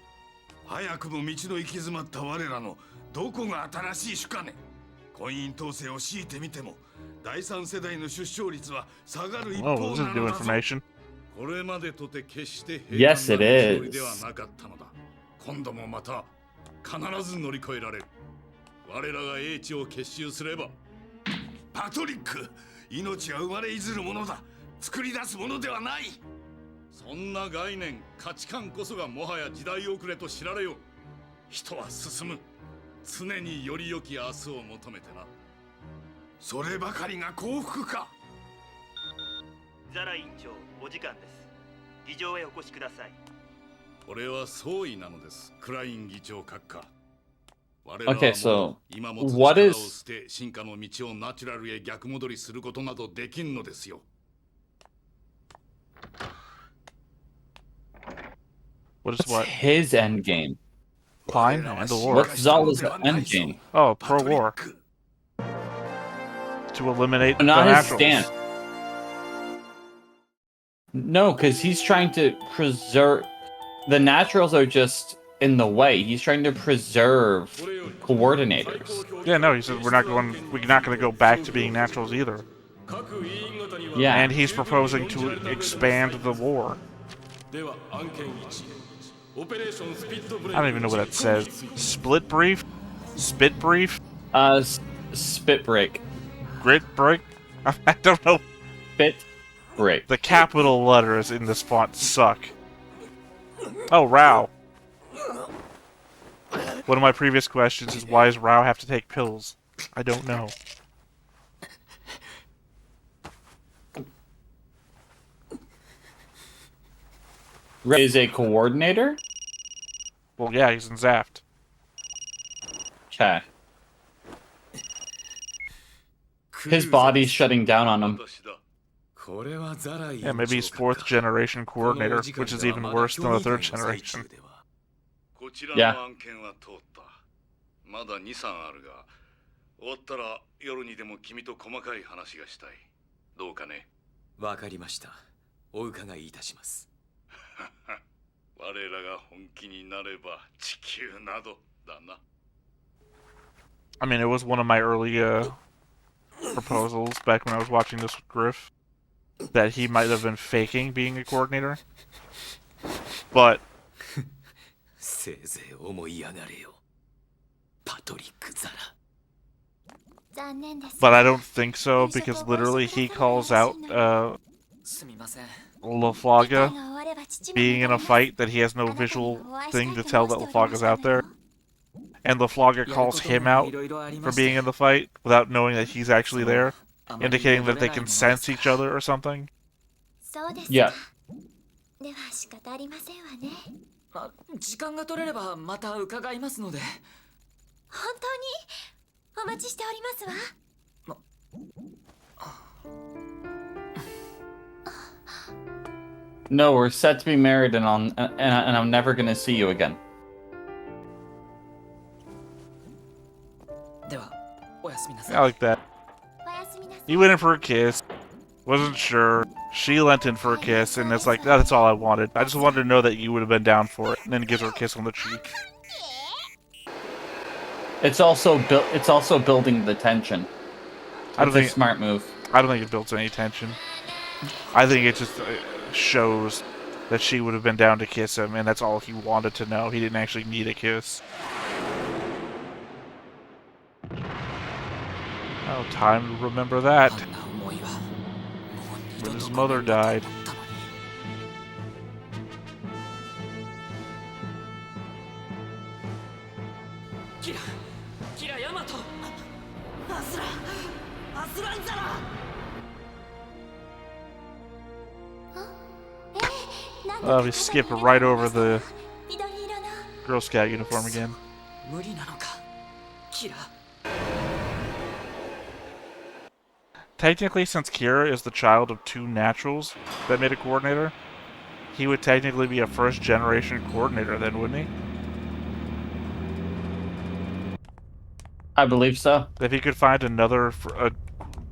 早くも道の行き詰まった我らのどこが新しい種かね。婚姻統制を強いてみても第三世代の出生率は下がる一方 Oh, this is な new のだぞ。 information. これまでとて決して Yes, it 平坦な道のり is. ではなかったのだ。今度もまた必ず乗り越えられる。我らが英知を結集すれば。パトリック、命は生まれいずるものだ。作り出すものではない。そんな概念、価値観こそがもはや時代遅れと知られよ。人は進む。常により良き明日を求めてな。そればかりが幸福か。ザラ委員長、お時間です。議場へお越しください。これは総意なのです、クライン議長閣下。我々は Okay, so 今もつ what 力を is 捨て進化の道をナチュラルへ逆戻りすることなどできんのですよ。What is what's what? his end game? Fine, and the war. What's Zala's end game? Oh, pro-war. To eliminate the Not his naturals. stand. No, because he's trying to preserve. The naturals are just in the way. He's trying to preserve coordinators. Yeah, no, he said we're not going to go back to being naturals either. Yeah. And he's proposing to expand the war. I don't even know what that says. Split brief? Spit brief? Spit break. Grit break? I don't know. Spit break. The capital letters in this font suck. Oh, Rao. One of my previous questions is why does Rao have to take pills? I don't know. Is a coordinator? Well, yeah, he's in zaft. Okay. His body's shutting down on him. Yeah, maybe he's 4th generation coordinator, which is even worse than the 3rd generation. こちらの案件は通った。まだ2、3あるが、終わったら夜にでも君と細かい話がしたい。どうかね。わかりました。お伺いいたします。我らが本気になれば地球などだな。I mean, it was one of my early proposals back when I was watching this with Griff, that he might have been faking being a coordinator. But せいぜい思い上がれよ。パトリック・ザラ。残念です。 but I don't think so, because literally he calls out すみません。 Laflaga being in a fight that he has no visual thing to tell that Laflaga's out there. And Laflaga calls him out for being in the fight without knowing that he's actually there, indicating that they can sense each other or something. Yeah. では仕方ありませんわね。時間が取れればまた伺いますので。本当にお待ちしておりますわ。No, we're set to be married, and I'm never gonna see you again. では、おやすみなさい。 I like that. おやすみなさい。 He went in for a kiss, wasn't sure. She leant in for a kiss, and it's like, that's all I wanted. I just wanted to know that you would have been down for it, and then he gives her a kiss on the cheek. It's also building the tension. I don't It's a think smart move. I don't think it builds any tension. I think it just shows that she would have been down to kiss him, and that's all he wanted to know. He didn't actually need a kiss. Oh, time to remember that. あんな思いはもう二度 When と his 来ない mother died. と思ったのに。キラヤマト。アスランザラ。Oh, we skipped right over the 緑色の Girl Scout uniform again. 無理なのか。キラ。 Technically, since Kira is the child of 2 naturals that made a coordinator, he would technically be a 1st generation coordinator then, wouldn't he? I believe so. If he could find a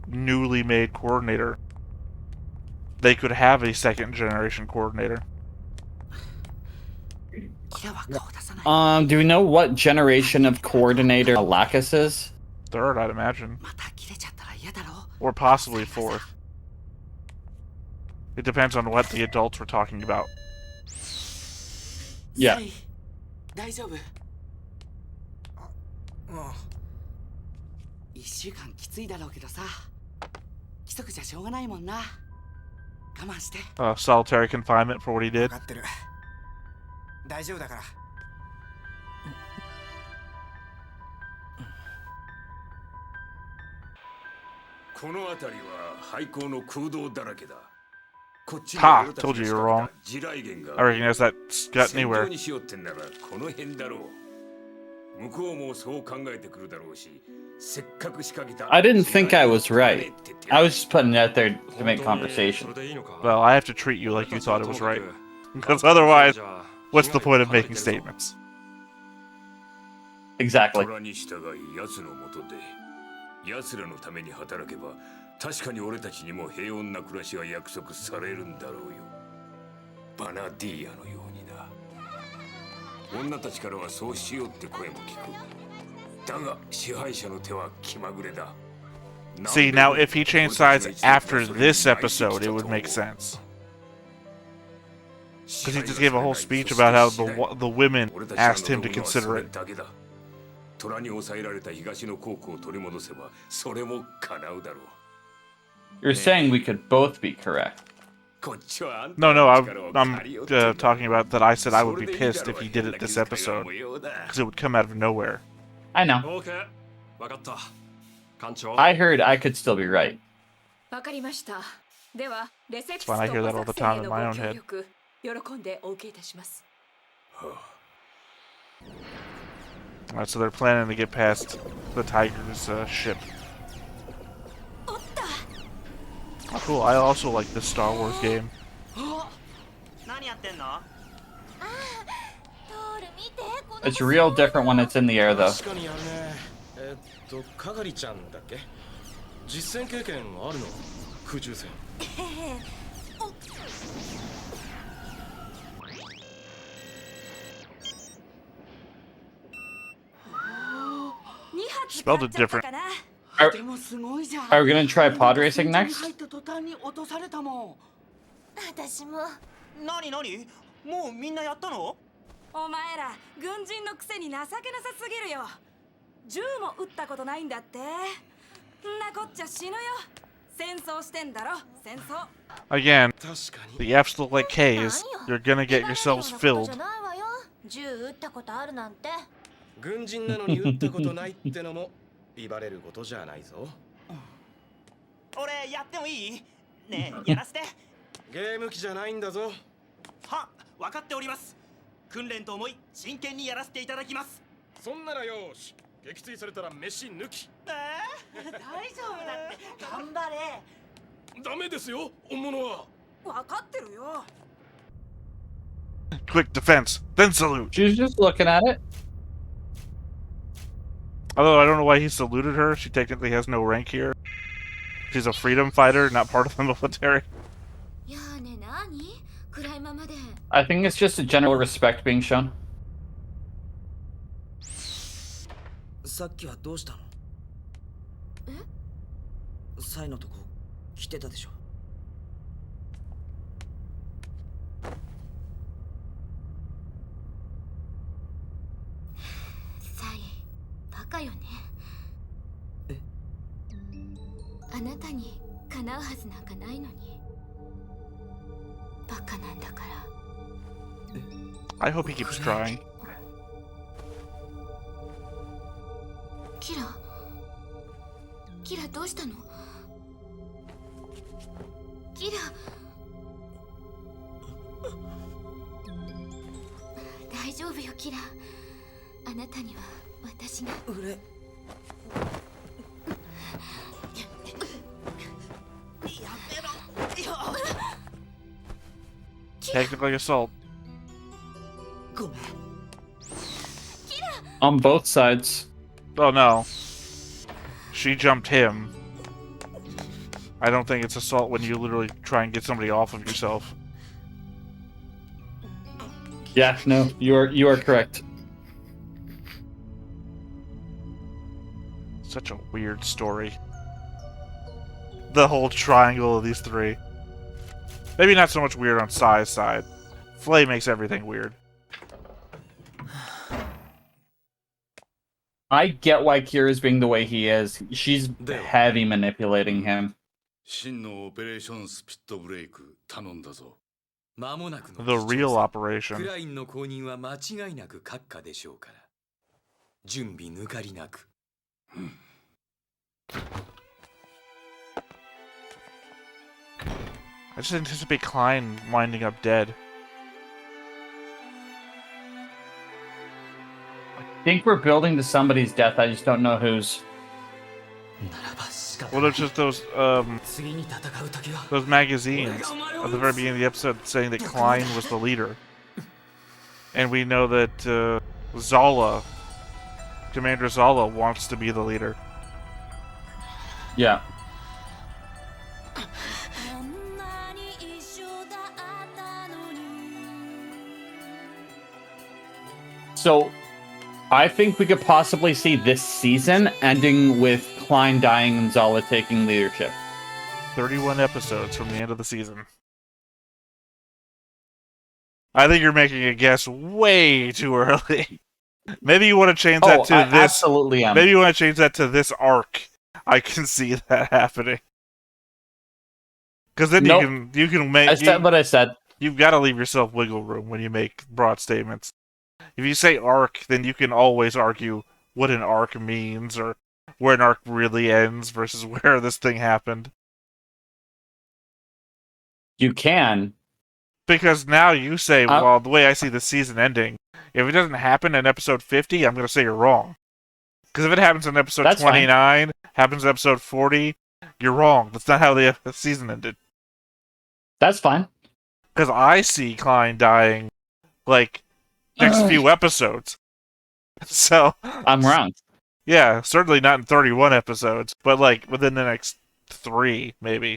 newly made coordinator, they could have a 2nd generation coordinator. キラは顔出さない。 Do we know what generation of coordinator Alakis is? 3rd, I'd imagine. また切れちゃったら嫌だろ。 Or possibly 4th. It depends on what the adults were talking about. Yeah. サイ大丈夫。もう1週間きついだろうけどさ。規則じゃしょうがないもんな。我慢して。 Solitary confinement for what he did. 分かってる。大丈夫だから。この辺りは廃校の空洞だらけだ。 Ha! Told you you were wrong. I recognize that Scott anywhere. I didn't think I was right. I was just putting it out there to make conversation. Well, I have to treat you like you thought it was right. Because otherwise, what's the point of making statements? Exactly. 確かに俺たちにも平穏な暮らしが約束されるんだろうよ。バナディーアのようにな。女たちからはそうしようって声も聞く。だが支配者の手は気まぐれだ。See, now if he changed sides after this episode, it would make sense. Because he just gave a whole speech about how the women asked him to consider it. 虎に抑えられた東の高校を取り戻せばそれも叶うだろう。 You're saying we could both be correct. No, I'm talking about that I said I would be pissed if he did it this episode. Because it would come out of nowhere. I know. I heard I could still be right. It's fine, I hear that all the time in my own head. Alright, so they're planning to get past the Tiger's ship. Oh, cool, I also like this Star Wars game. It's real different when it's in the air, though. Spelled it different. Are we gonna try pod racing next? 私も。何もうみんなやったの？お前ら軍人のくせに情けなさすぎるよ。銃も撃ったことないんだって。んなこっちゃ死ぬよ。戦争してんだろ、戦争。 Again, the F's look like K's. You're gonna get yourselves filled. 銃撃ったことあるなんて。軍人なのに撃ったことないってのも威張れることじゃないぞ。俺やってもいい？ねえ、やらせて。ゲーム機じゃないんだぞ。は、分かっております。訓練と思い真剣にやらせていただきます。そんならよし、撃墜されたら飯抜き。大丈夫だって頑張れ。ダメですよ、本物は。分かってるよ。 Quick defense, then salute. She's just looking at it. Although I don't know why he saluted her. She technically has no rank here. She's a freedom fighter, not part of the military. I think it's just a general respect being shown. さっきはどうしたの？サイのとこ来てたでしょ。サイ、バカよね。あなたにかなうはずなんかないのに。バカなんだから。I hope he keeps trying. キラどうしたの？キラ。大丈夫よキラ。あなたには私が。俺。Technically assault. On both sides. Oh no. She jumped him. I don't think it's assault when you literally try and get somebody off of yourself. Yeah, no, you are correct. Such a weird story. The whole triangle of these three. Maybe not so much weird on Sai's side. Flay makes everything weird. I get why Kira's being the way he is. She's heavy manipulating him. The real operation. クラインの後任は間違いなく閣下でしょうから。準備抜かりなく。I just anticipate Klein winding up dead. I think we're building to somebody's death. I just don't know whose. Well, there's just those magazines at the very beginning of the episode saying that Klein was the leader. And we know that Zala, Commander Zala, wants to be the leader. Yeah. So, I think we could possibly see this season ending with Klein dying and Zala taking leadership. 31 episodes from the end of the season. I think you're making a guess way too early. Maybe you want to change that to this. Absolutely am. Maybe you want to change that to this arc. I can see that happening. Because then you can make. I said what I said. You've got to leave yourself wiggle room when you make broad statements. If you say arc, then you can always argue what an arc means or where an arc really ends versus where this thing happened. You can. Because now you say, well, the way I see the season ending, if it doesn't happen in episode 50, I'm going to say you're wrong. Because if it happens in episode 29, happens in episode 40, you're wrong. That's not how the season ended. That's fine. Because I see Klein dying, like, next few episodes. So I'm wrong. Yeah, certainly not in 31 episodes, but like within the next 3, maybe.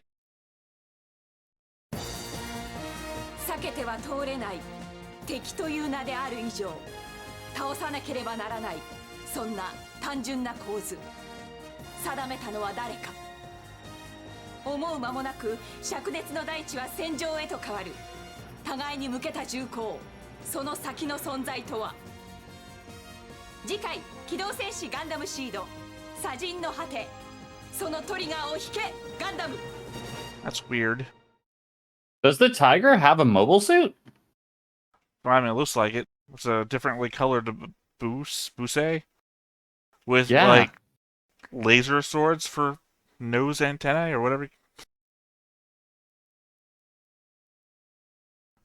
避けては通れない敵という名である以上倒さなければならないそんな単純な構図定めたのは誰か思う間もなく灼熱の大地は戦場へと変わる互いに向けた銃口その先の存在とは次回機動戦士ガンダムシード砂塵の果てそのトリガーを引けガンダム That's weird. Does the tiger have a mobile suit? Well, I mean, it looks like it. It's a differently colored buse with like laser swords for nose antennae or whatever.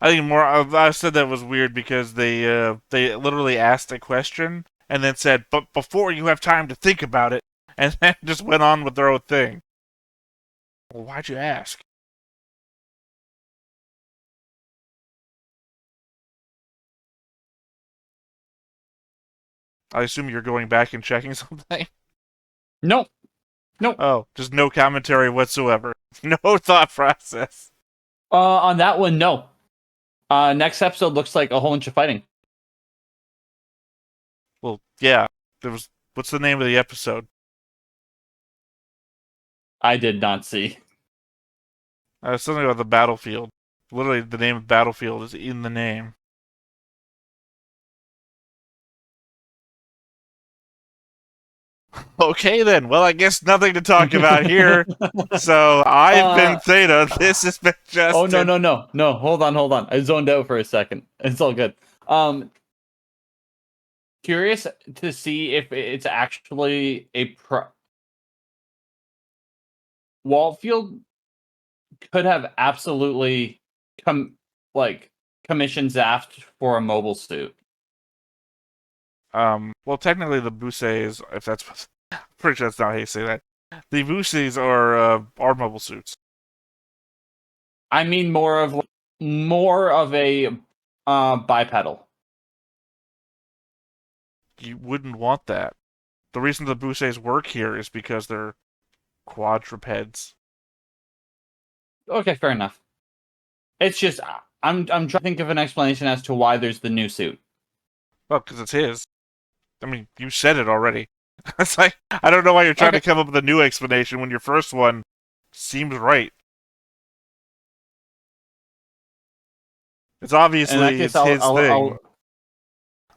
I think more. I said that was weird because they literally asked a question and then said, "But before you have time to think about it," and then just went on with their own thing. Well, why'd you ask? I assume you're going back and checking something? Nope. Nope. Oh, just no commentary whatsoever. No thought process. On that one, no. Next episode looks like a whole bunch of fighting. Well, yeah. There was. What's the name of the episode? I did not see. Something about the battlefield. Literally, the name of battlefield is in the name. Okay then. Well, I guess nothing to talk about here. So I've been Theta. This has been Justin. Oh no! Hold on. I zoned out for a second. It's all good. Curious to see if it's actually a Waltfield could have absolutely commissioned Zaft for a mobile suit. Well, technically the Buses, if that's what... I'm pretty sure that's not how you say that. The Buses are mobile suits. I mean more of a bipedal. You wouldn't want that. The reason the Buses work here is because they're quadrupeds. Okay, fair enough. It's just I'm trying to think of an explanation as to why there's the new suit. Well, because it's his. I mean, you said it already. It's like, I don't know why you're trying to come up with a new explanation when your first one seems right. It's obviously his thing. Well,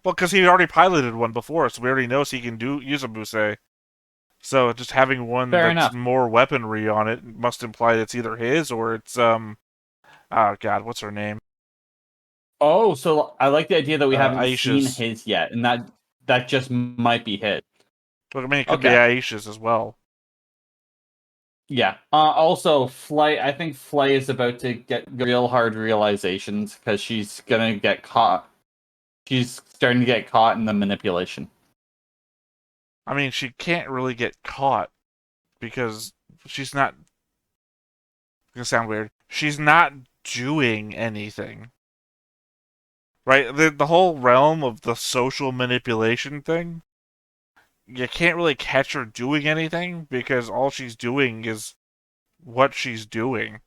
because he already piloted one before, so we already know he can use a Buse. So just having one that's more weaponry on it must imply that it's either his or it's oh god, what's her name? Oh, so I like the idea that we haven't Aisha's. seen his yet, and that just might be his. But I mean, it could be Aisha's as well. Yeah. Also, Flay. I think Flay is about to get real hard realizations because she's gonna get caught. She's starting to get caught in the manipulation. I mean, she can't really get caught because she's not. It's gonna sound weird. She's not doing anything. Right? The whole realm of the social manipulation thing, you can't really catch her doing anything because all she's doing is what she's doing.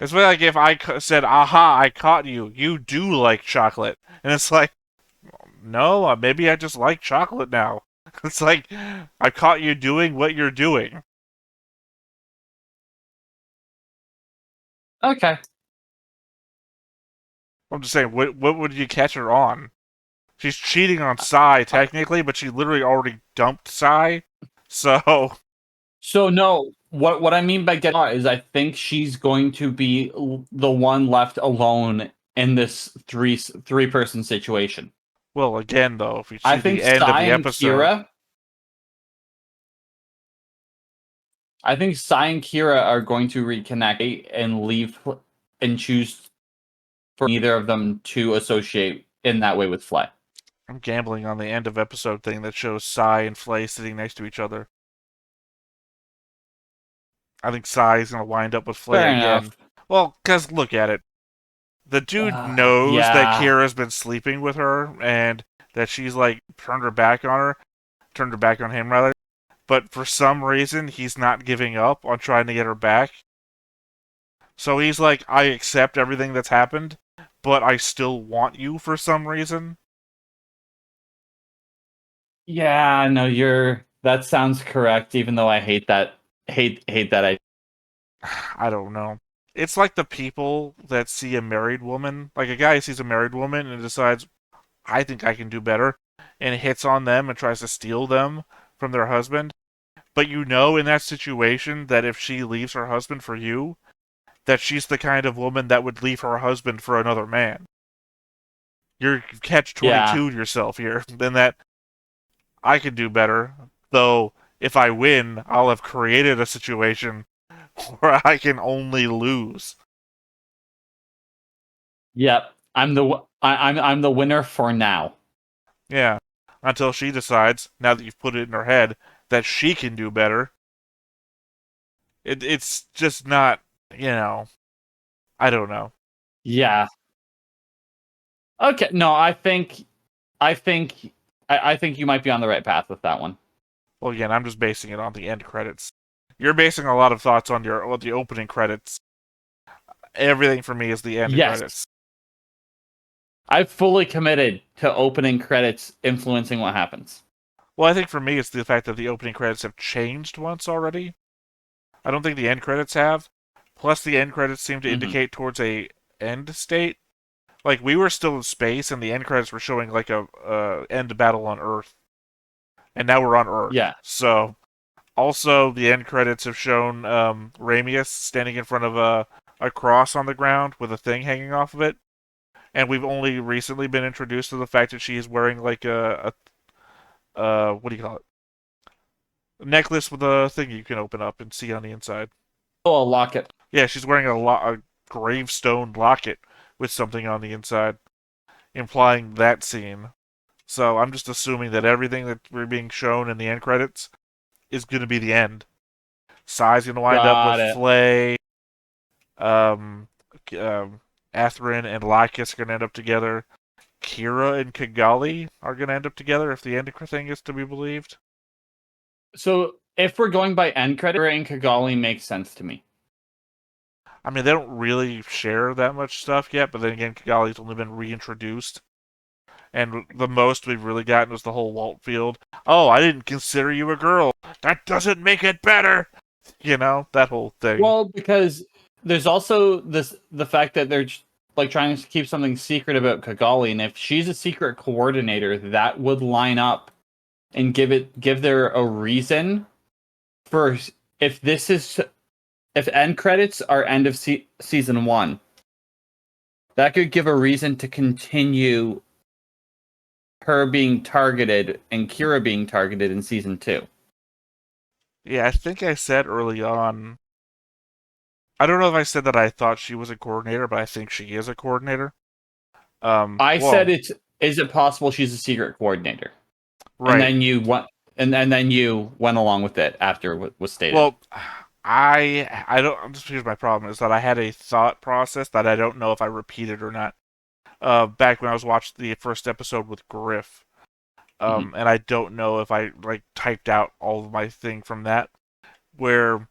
It's like if I said, aha, I caught you. You do like chocolate. And it's like, no, maybe I just like chocolate now. It's like, I caught you doing what you're doing. Okay. I'm just saying, what would you catch her on? She's cheating on Sai, technically, but she literally already dumped Sai. So no, what I mean by get caught is I think she's going to be the one left alone in this three person situation. Well, again, though, if you see I think the end Sai of the and episode, Kira. I think Sai and Kira are going to reconnect and leave and choose for neither of them to associate in that way with Flay. I'm gambling on the end of episode thing that shows Sai and Flay sitting next to each other. I think Sai's gonna wind up with Flay Fair again. enough. Well, because look at it. The dude knows that yeah. Kira's been sleeping with her and that she's like turned her back on him rather. But for some reason, he's not giving up on trying to get her back. So he's like, I accept everything that's happened, but I still want you for some reason. Yeah, no, that sounds correct, even though I hate that idea. I don't know. It's like the people that see a married woman, like a guy sees a married woman and decides, I think I can do better, and hits on them and tries to steal them from their husband. But you know in that situation that if she leaves her husband for you, that she's the kind of woman that would leave her husband for another man. You're catch-22 yourself here. Then that I can do better, though if I win, I'll have created a situation where I can only lose. Yep, I'm the winner for now. Yeah, until she decides, now that you've put it in her head, that she can do better. It's just not, I don't know. Yeah. Okay, no, I think you might be on the right path with that one. Well, again, I'm just basing it on the end credits. You're basing a lot of thoughts on the opening credits. Everything for me is the end credits. I've fully committed to opening credits influencing what happens. Well, I think for me it's the fact that the opening credits have changed once already. I don't think the end credits have. Plus, the end credits seem to indicate towards a end state. Like, we were still in space, and the end credits were showing like a end battle on Earth. And now we're on Earth. Yeah. So, also, the end credits have shown Ramius standing in front of a cross on the ground with a thing hanging off of it. And we've only recently been introduced to the fact that she is wearing like a what do you call it? A necklace with a thing you can open up and see on the inside. Oh, a locket. Yeah, she's wearing a gravestone locket with something on the inside, implying that scene. So I'm just assuming that everything that we're being shown in the end credits is going to be the end. Sai's going to wind up with Flay. Atherin and Lycus are going to end up together. Kira and Kigali are going to end up together if the end thing is to be believed. So if we're going by end credit, Kira and Kigali makes sense to me. I mean, they don't really share that much stuff yet, but then again, Kigali's only been reintroduced. And the most we've really gotten was the whole Waltfield. Oh, I didn't consider you a girl. That doesn't make it better. That whole thing. Well, because there's also the fact that they're like trying to keep something secret about Kigali, and if she's a secret coordinator, that would line up and give there a reason for if end credits are end of season 1, that could give a reason to continue her being targeted and Kira being targeted in season 2. Yeah, I think I said early on. I don't know if I said that I thought she was a coordinator, but I think she is a coordinator. I Well, said it's. Is it possible she's a secret coordinator? right. And then you went, and then you went along with it after what was stated. Well, I don't. Just here's my problem is that I had a thought process that I don't know if I repeated or not. Back when I was watching the first episode with Griff, and I don't know if I like typed out all of my thing from that, where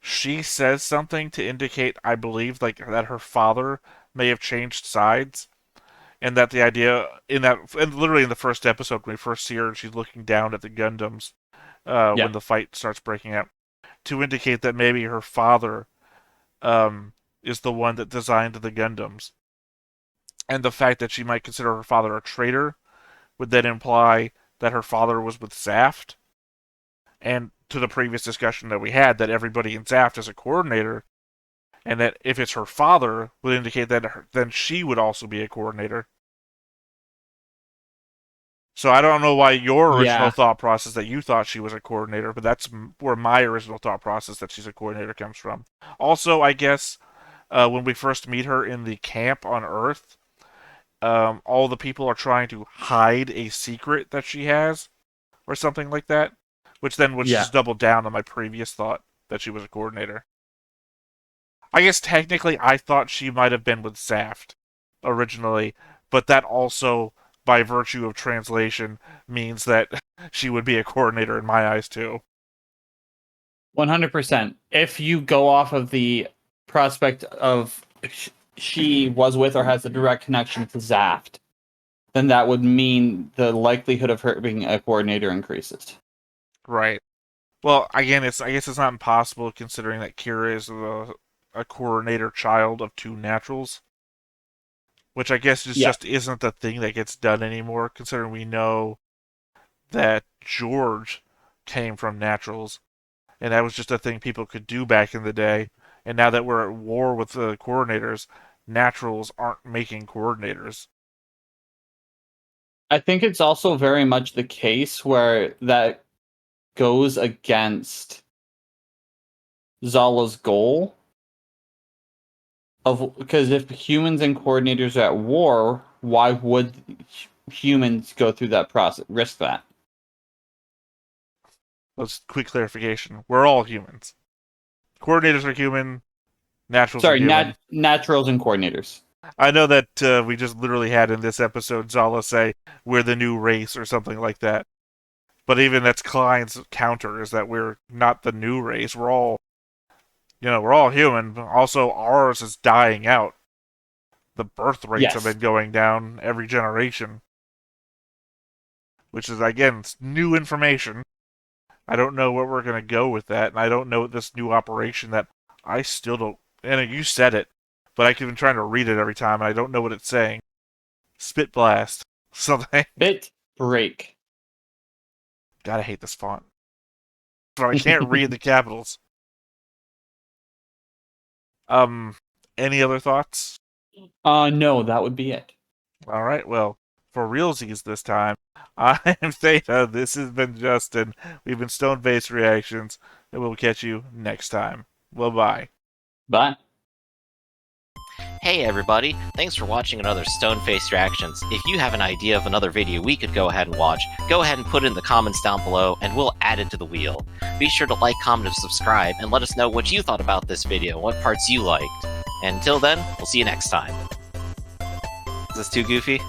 she says something to indicate I believe like that her father may have changed sides, and that the idea and literally in the first episode when we first see her, she's looking down at the Gundams when the fight starts breaking out, to indicate that maybe her father is the one that designed the Gundams. And the fact that she might consider her father a traitor would then imply that her father was with zaft. And to the previous discussion that we had, that everybody in zaft is a coordinator, and that if it's her father, would indicate that then she would also be a coordinator. So I don't know why your original thought process that you thought she was a coordinator, but that's where my original thought process that she's a coordinator comes from. Also, I guess when we first meet her in the camp on Earth, all the people are trying to hide a secret that she has, or something like that, which then would just double down on my previous thought that she was a coordinator. I guess technically I thought she might have been with zaft originally, but that also, by virtue of translation, means that she would be a coordinator in my eyes too. 100%. If you go off of the prospect of she was with or has a direct connection to zaft, then that would mean the likelihood of her being a coordinator increases. Right. Well, again, I guess it's not impossible considering that Kira is a coordinator child of two naturals, which I guess just isn't the thing that gets done anymore, considering we know that George came from naturals, and that was just a thing people could do back in the day. And now that we're at war with the coordinators, naturals aren't making coordinators. I think it's also very much the case where that goes against Zala's goal of, because if humans and coordinators are at war, why would humans go through that process, risk that? Let's quick clarification. We're all humans. Coordinators are human. Naturals are human. Naturals and coordinators. I know that we just literally had in this episode Zala say, we're the new race or something like that. But even that's Klein's counter, is that we're not the new race. We're all, we're all human. But also, ours is dying out. The birth rates have been going down every generation. Which is, again, new information. I don't know where we're going to go with that, and I don't know this new operation that I still don't... And you said it, but I've been trying to read it every time, and I don't know what it's saying. Spit blast. Something. Bit break. God, I hate this font. But I can't read the capitals. Any other thoughts? No, that would be it. Alright, well, for realsies this time, I am Theta, this has been Justin, we've been Stone-Faced Reactions, and we'll catch you next time. Bye-bye. Bye. Hey everybody, thanks for watching another Stone-Faced Reactions. If you have an idea of another video we could go ahead and watch, go ahead and put it in the comments down below and we'll add it to the wheel. Be sure to like, comment, and subscribe, and let us know what you thought about this video, what parts you liked. And until then, we'll see you next time. Is this too goofy?